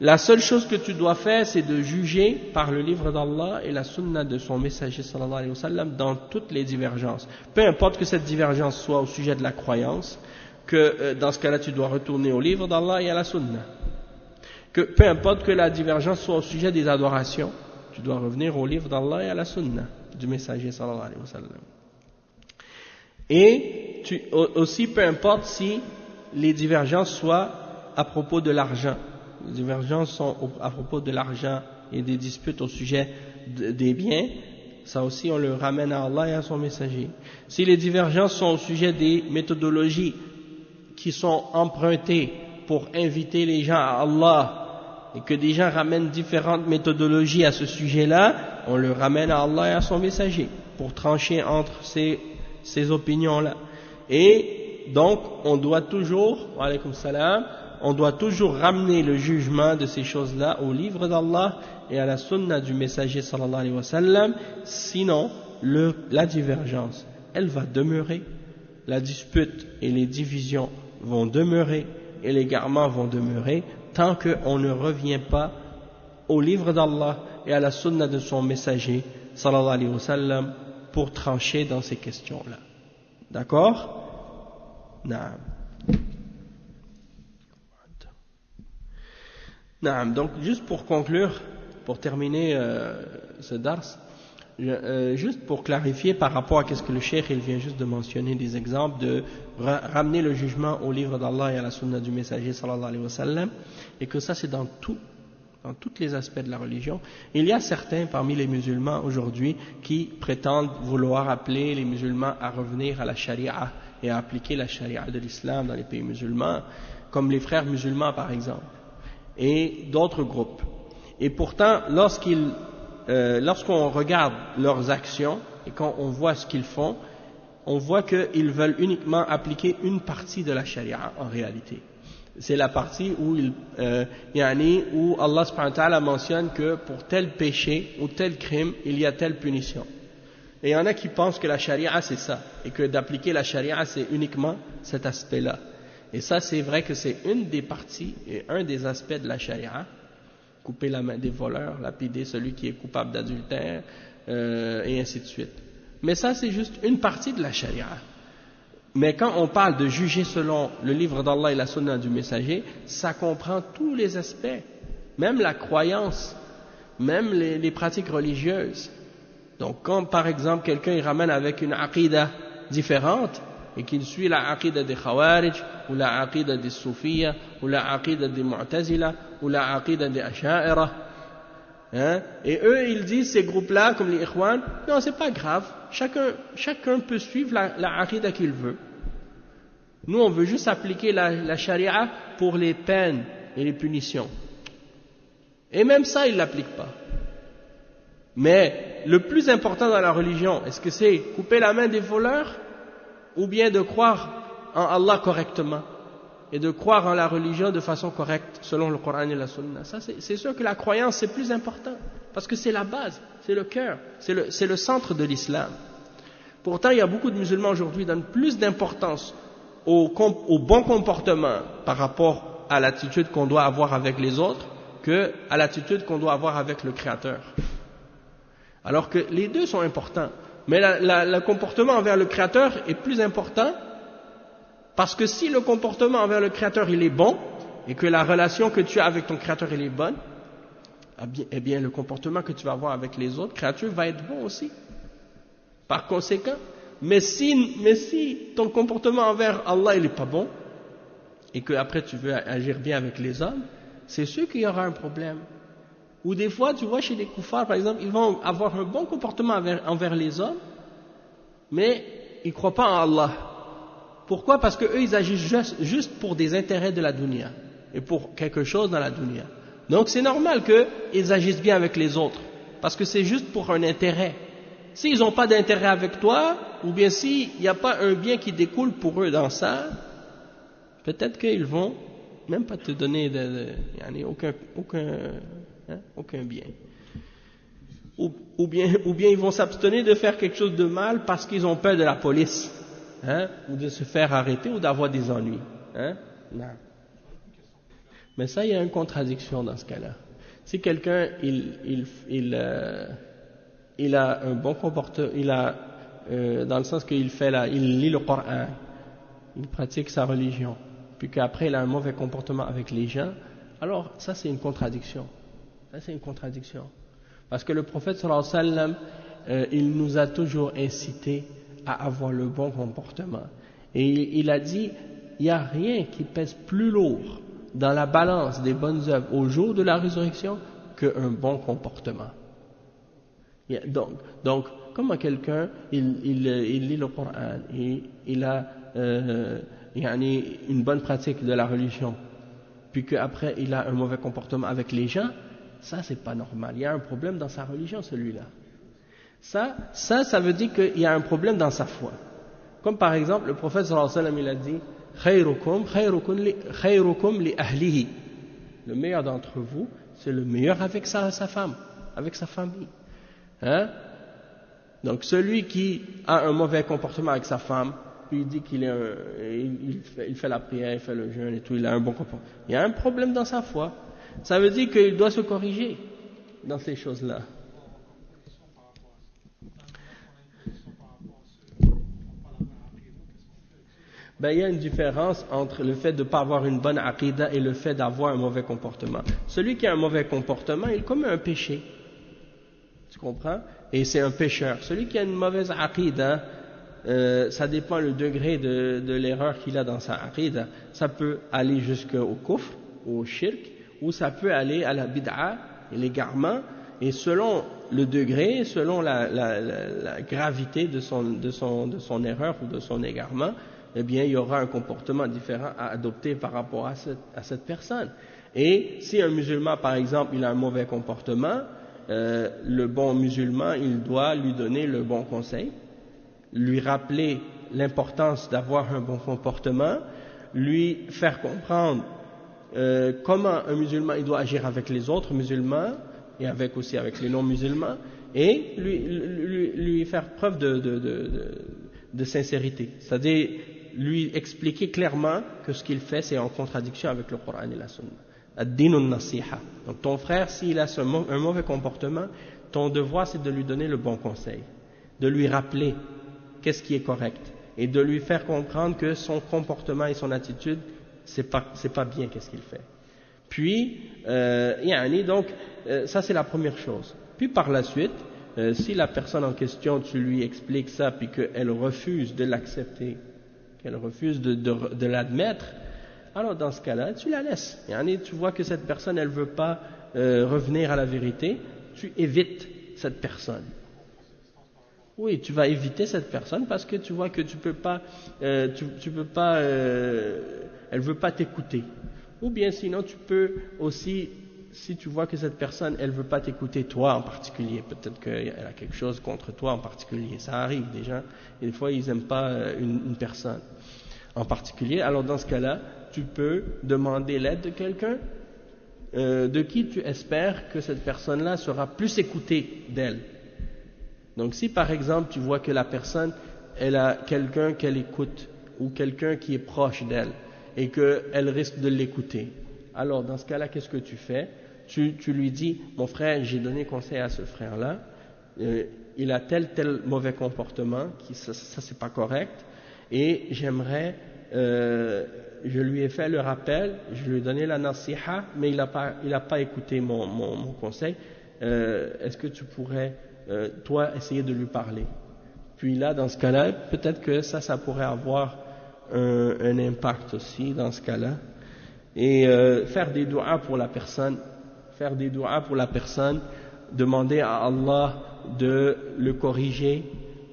La seule chose que tu dois faire, c'est de juger par le livre d'Allah et la sunna de son messager sallallahu alayhi wa sallam dans toutes les divergences. Peu importe que cette divergence soit au sujet de la croyance, que dans ce cas-là tu dois retourner au livre d'Allah et à la sunna. Que peu importe que la divergence soit au sujet des adorations, tu dois revenir au livre d'Allah et à la sunna du messager sallallahu alayhi wa sallam. Et aussi peu importe si les divergences soient à propos de l'argent. Les divergences sont à propos de l'argent et des disputes au sujet des biens, ça aussi on le ramène à Allah et à son messager. Si les divergences sont au sujet des méthodologies qui sont empruntées pour inviter les gens à Allah et que des gens ramènent différentes méthodologies à ce sujet-là, on le ramène à Allah et à son messager pour trancher entre ces opinions-là. Et donc on doit toujours, wa alaykoum salam, on doit toujours ramener le jugement de ces choses-là au livre d'Allah et à la sunna du messager sallallahu alayhi wa sallam, sinon la divergence, elle va demeurer, la dispute et les divisions vont demeurer et les égarements vont demeurer tant qu'on ne revient pas au livre d'Allah et à la sunna de son messager sallallahu alayhi wa sallam pour trancher dans ces questions-là. D'accord? Naam. Donc juste pour conclure, pour terminer ce dars, juste pour clarifier par rapport à ce que le cheikh il vient juste de mentionner, des exemples de ramener le jugement au livre d'Allah et à la sunna du messager sallallahu alayhi wa sallam, et que ça c'est dans tous les aspects de la religion. Il y a certains parmi les musulmans aujourd'hui qui prétendent vouloir appeler les musulmans à revenir à la charia et à appliquer la charia de l'islam dans les pays musulmans, comme les frères musulmans par exemple, et d'autres groupes. Et pourtant, lorsqu'on regarde leurs actions et quand on voit ce qu'ils font, on voit qu'ils veulent uniquement appliquer une partie de la charia en réalité. C'est la partie où où Allah subhanahu wa ta'ala mentionne que pour tel péché ou tel crime, il y a telle punition. Et il y en a qui pensent que la charia c'est ça, et que d'appliquer la charia c'est uniquement cet aspect-là. Et ça, c'est vrai que c'est une des parties et un des aspects de la charia. Couper la main des voleurs, lapider celui qui est coupable d'adultère, et ainsi de suite. Mais ça, c'est juste une partie de la charia. Mais quand on parle de juger selon le livre d'Allah et la sunna du messager, ça comprend tous les aspects, même la croyance, même les pratiques religieuses. Donc quand par exemple quelqu'un il ramène avec une aqida différente, et qu'il suit la aqida des Khawarij, ou la aqida des Soufiyya, ou la aqida des Mu'tazila, ou la aqida des Asha'ira, et eux ils disent, ces groupes-là, comme les Ikhwan, non c'est pas grave, chacun peut suivre la aqida qu'il veut. Nous on veut juste appliquer la charia pour les peines et les punitions. Et même ça ils l'appliquent pas. Mais le plus important dans la religion, est-ce que c'est couper la main des voleurs, ou bien de croire en Allah correctement et de croire en la religion de façon correcte selon le Coran et la Sunna? Ça, c'est sûr que la croyance c'est plus important parce que c'est la base, c'est le cœur, c'est le centre de l'islam. Pourtant, il y a beaucoup de musulmans aujourd'hui qui donnent plus d'importance au bon comportement par rapport à l'attitude qu'on doit avoir avec les autres que à l'attitude qu'on doit avoir avec le Créateur. Alors que les deux sont importants. Mais le comportement envers le Créateur est plus important parce que si le comportement envers le Créateur il est bon et que la relation que tu as avec ton Créateur elle est bonne, eh bien le comportement que tu vas avoir avec les autres créatures va être bon aussi. Par conséquent, mais si ton comportement envers Allah il est pas bon et que après tu veux agir bien avec les hommes, c'est sûr qu'il y aura un problème. Ou des fois, tu vois, chez les koufars, par exemple, ils vont avoir un bon comportement envers les hommes, mais ils ne croient pas en Allah. Pourquoi? Parce qu'eux, ils agissent juste pour des intérêts de la dunya. et pour quelque chose dans la dunya. Donc c'est normal qu'ils agissent bien avec les autres, parce que c'est juste pour un intérêt. S'ils n'ont pas d'intérêt avec toi, ou bien s'il n'y a pas un bien qui découle pour eux dans ça, peut-être qu'ils vont même pas te donner aucun bien. Ou bien ils vont s'abstenir de faire quelque chose de mal parce qu'ils ont peur de la police, ou de se faire arrêter ou d'avoir des ennuis. Non. Mais ça, il y a une contradiction dans ce cas-là. Si quelqu'un il a un bon comportement, dans le sens qu'il il lit le Coran, il pratique sa religion, puis qu'après il a un mauvais comportement avec les gens, alors ça c'est une contradiction. Ça c'est une contradiction. Parce que le prophète sallallahu alayhi wa sallam, il nous a toujours incité à avoir le bon comportement. Et il a dit, il n'y a rien qui pèse plus lourd dans la balance des bonnes œuvres au jour de la résurrection qu'un bon comportement. Donc comment quelqu'un, il lit le Coran, et il a une bonne pratique de la religion, puis qu'après il a un mauvais comportement avec les gens, ça c'est pas normal. Il y a un problème dans sa religion, celui-là. Ça veut dire qu'il y a un problème dans sa foi. Comme par exemple, le prophète sallallahu alayhi wa sallam, il a dit khayrukum li ahlihi. Le meilleur d'entre vous, c'est le meilleur avec sa femme, avec sa famille. Donc celui qui a un mauvais comportement avec sa femme, puis il dit il fait la prière, il fait le jeûne et tout, il a un bon comportement, il y a un problème dans sa foi. Ça veut dire qu'il doit se corriger dans ces choses-là. Il y a une différence entre le fait de ne pas avoir une bonne aqidah et le fait d'avoir un mauvais comportement. Celui qui a un mauvais comportement, il commet un péché. Tu comprends? Et c'est un pécheur. Celui qui a une mauvaise aqidah, ça dépend le degré de l'erreur qu'il a dans sa aqidah. Ça peut aller jusqu'au kufr, au shirk, ou ça peut aller à la bid'a et l'égarement, et selon le degré, selon la gravité de son erreur ou de son égarement, eh bien il y aura un comportement différent à adopter par rapport à cette personne. Et si un musulman par exemple il a un mauvais comportement, le bon musulman il doit lui donner le bon conseil, lui rappeler l'importance d'avoir un bon comportement, lui faire comprendre comment un musulman il doit agir avec les autres musulmans et aussi avec les non-musulmans, et lui faire preuve de sincérité, c'est-à-dire lui expliquer clairement que ce qu'il fait c'est en contradiction avec le Coran et la Sunna. Ad-dinun nasiha. Donc ton frère, s'il a un mauvais comportement, ton devoir c'est de lui donner le bon conseil, de lui rappeler qu'est-ce qui est correct, et de lui faire comprendre que son comportement et son attitude c'est pas bien qu'est-ce qu'il fait. Puis donc ça c'est la première chose. Puis par la suite, si la personne en question tu lui expliques ça puis qu'elle refuse de l'accepter, qu'elle refuse de l'admettre, alors dans ce cas-là tu la laisses. Tu vois que cette personne elle veut pas revenir à la vérité, tu évites cette personne. Oui, tu vas éviter cette personne parce que tu vois que tu peux pas, elle veut pas t'écouter. Ou bien sinon tu peux aussi, si tu vois que cette personne elle veut pas t'écouter toi en particulier, peut-être qu'elle a quelque chose contre toi en particulier, ça arrive déjà, et des fois ils aiment pas une personne en particulier, alors dans ce cas-là tu peux demander l'aide de quelqu'un de qui tu espères que cette personne-là sera plus écoutée d'elle. Donc si par exemple tu vois que la personne elle a quelqu'un qu'elle écoute ou quelqu'un qui est proche d'elle et qu'elle risque de l'écouter, alors dans ce cas-là qu'est-ce que tu fais? Tu lui dis, mon frère, j'ai donné conseil à ce frère-là, il a tel mauvais comportement, ça c'est pas correct, et j'aimerais, je lui ai fait le rappel, je lui ai donné la nasiha, mais il a pas écouté mon conseil, est-ce que tu pourrais toi essayer de lui parler? Puis là dans ce cas-là peut-être que ça pourrait avoir un impact aussi dans ce cas-là, et faire des du'a pour la personne, demander à Allah de le corriger,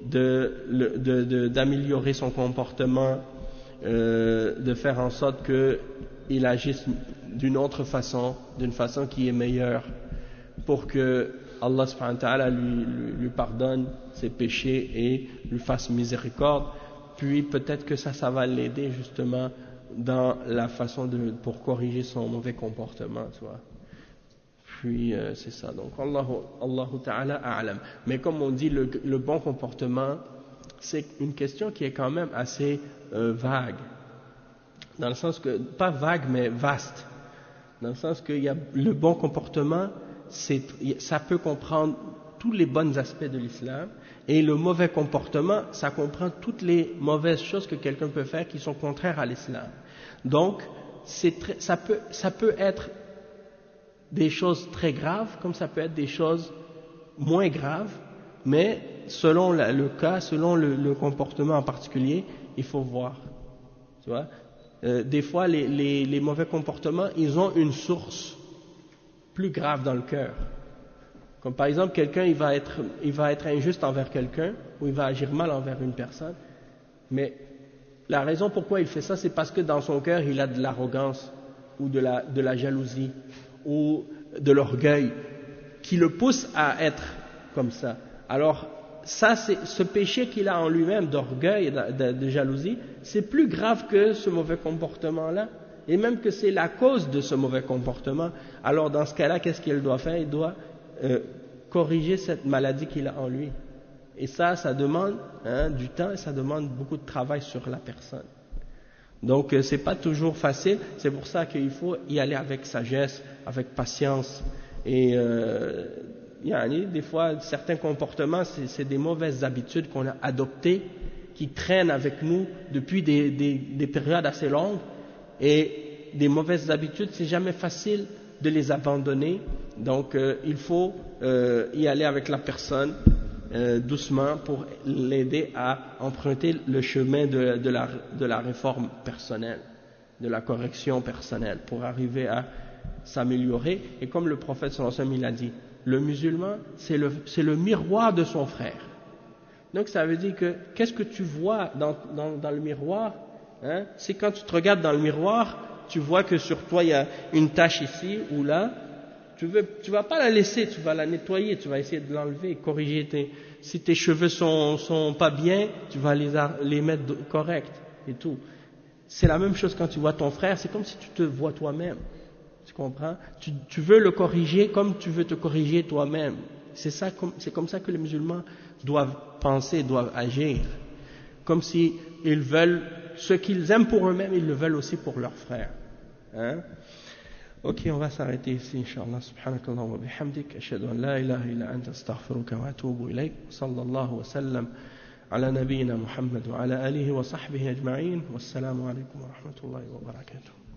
d'améliorer son comportement, de faire en sorte qu'il agisse d'une autre façon, d'une façon qui est meilleure, pour que Allah subhanahu wa ta'ala lui pardonne ses péchés et lui fasse miséricorde. Puis peut-être que ça va l'aider justement dans la façon pour corriger son mauvais comportement, tu vois. Puis c'est ça, donc Allahu ta'ala a'lam. Mais comme on dit, le bon comportement, c'est une question qui est quand même assez vague, dans le sens que, pas vague mais vaste, dans le sens que le bon comportement, ça peut comprendre tous les bons aspects de l'islam, et le mauvais comportement, ça comprend toutes les mauvaises choses que quelqu'un peut faire qui sont contraires à l'islam. Donc ça peut être des choses très graves, comme ça peut être des choses moins graves, mais selon le cas, selon le comportement en particulier, il faut voir. Tu vois, des fois, les mauvais comportements, ils ont une source plus grave dans le cœur. Comme par exemple, quelqu'un, il va être injuste envers quelqu'un, ou il va agir mal envers une personne, mais la raison pourquoi il fait ça, c'est parce que dans son cœur, il a de l'arrogance, ou de la jalousie, ou de l'orgueil, qui le pousse à être comme ça. Alors, ça, c'est ce péché qu'il a en lui-même d'orgueil et de jalousie, c'est plus grave que ce mauvais comportement-là, et même que c'est la cause de ce mauvais comportement. Alors, dans ce cas-là, qu'est-ce qu'il doit faire? Il doit corriger cette maladie qu'il a en lui. Et ça demande du temps, et ça demande beaucoup de travail sur la personne. Donc c'est pas toujours facile, c'est pour ça qu'il faut y aller avec sagesse, avec patience. Et des fois, certains comportements, c'est des mauvaises habitudes qu'on a adoptées, qui traînent avec nous depuis des périodes assez longues, et des mauvaises habitudes, c'est jamais facile de les abandonner. Donc il faut y aller avec la personne doucement pour l'aider à emprunter le chemin de la réforme personnelle, de la correction personnelle, pour arriver à s'améliorer. Et comme le prophète sallallahu alayhi wa sallam, il a dit, le musulman, c'est le miroir de son frère. Donc ça veut dire que qu'est-ce que tu vois dans le miroir, c'est quand tu te regardes dans le miroir, tu vois que sur toi il y a une tache ici ou là. Tu vas pas la laisser, tu vas la nettoyer, tu vas essayer de l'enlever, corriger si tes cheveux sont pas bien, tu vas les mettre corrects et tout. C'est la même chose quand tu vois ton frère, c'est comme si tu te vois toi-même. Tu comprends? Tu veux le corriger comme tu veux te corriger toi-même. C'est comme ça que les musulmans doivent penser, doivent agir. Comme si ils veulent, ce qu'ils aiment pour eux-mêmes, ils le veulent aussi pour leurs frères. Ok, on va s'arrêter ici, Inch'Allah. Subhanakallah wa bihamdik. Ashhadu an la ilaha illa anta astaghfiruka wa atubu ilayk. Sallallahu wa sallam ala nabiyyina Muhammad wa ala alihi wa sahbihi ajma'in. Wassalamu alaikum wa rahmatullahi wa barakatuh.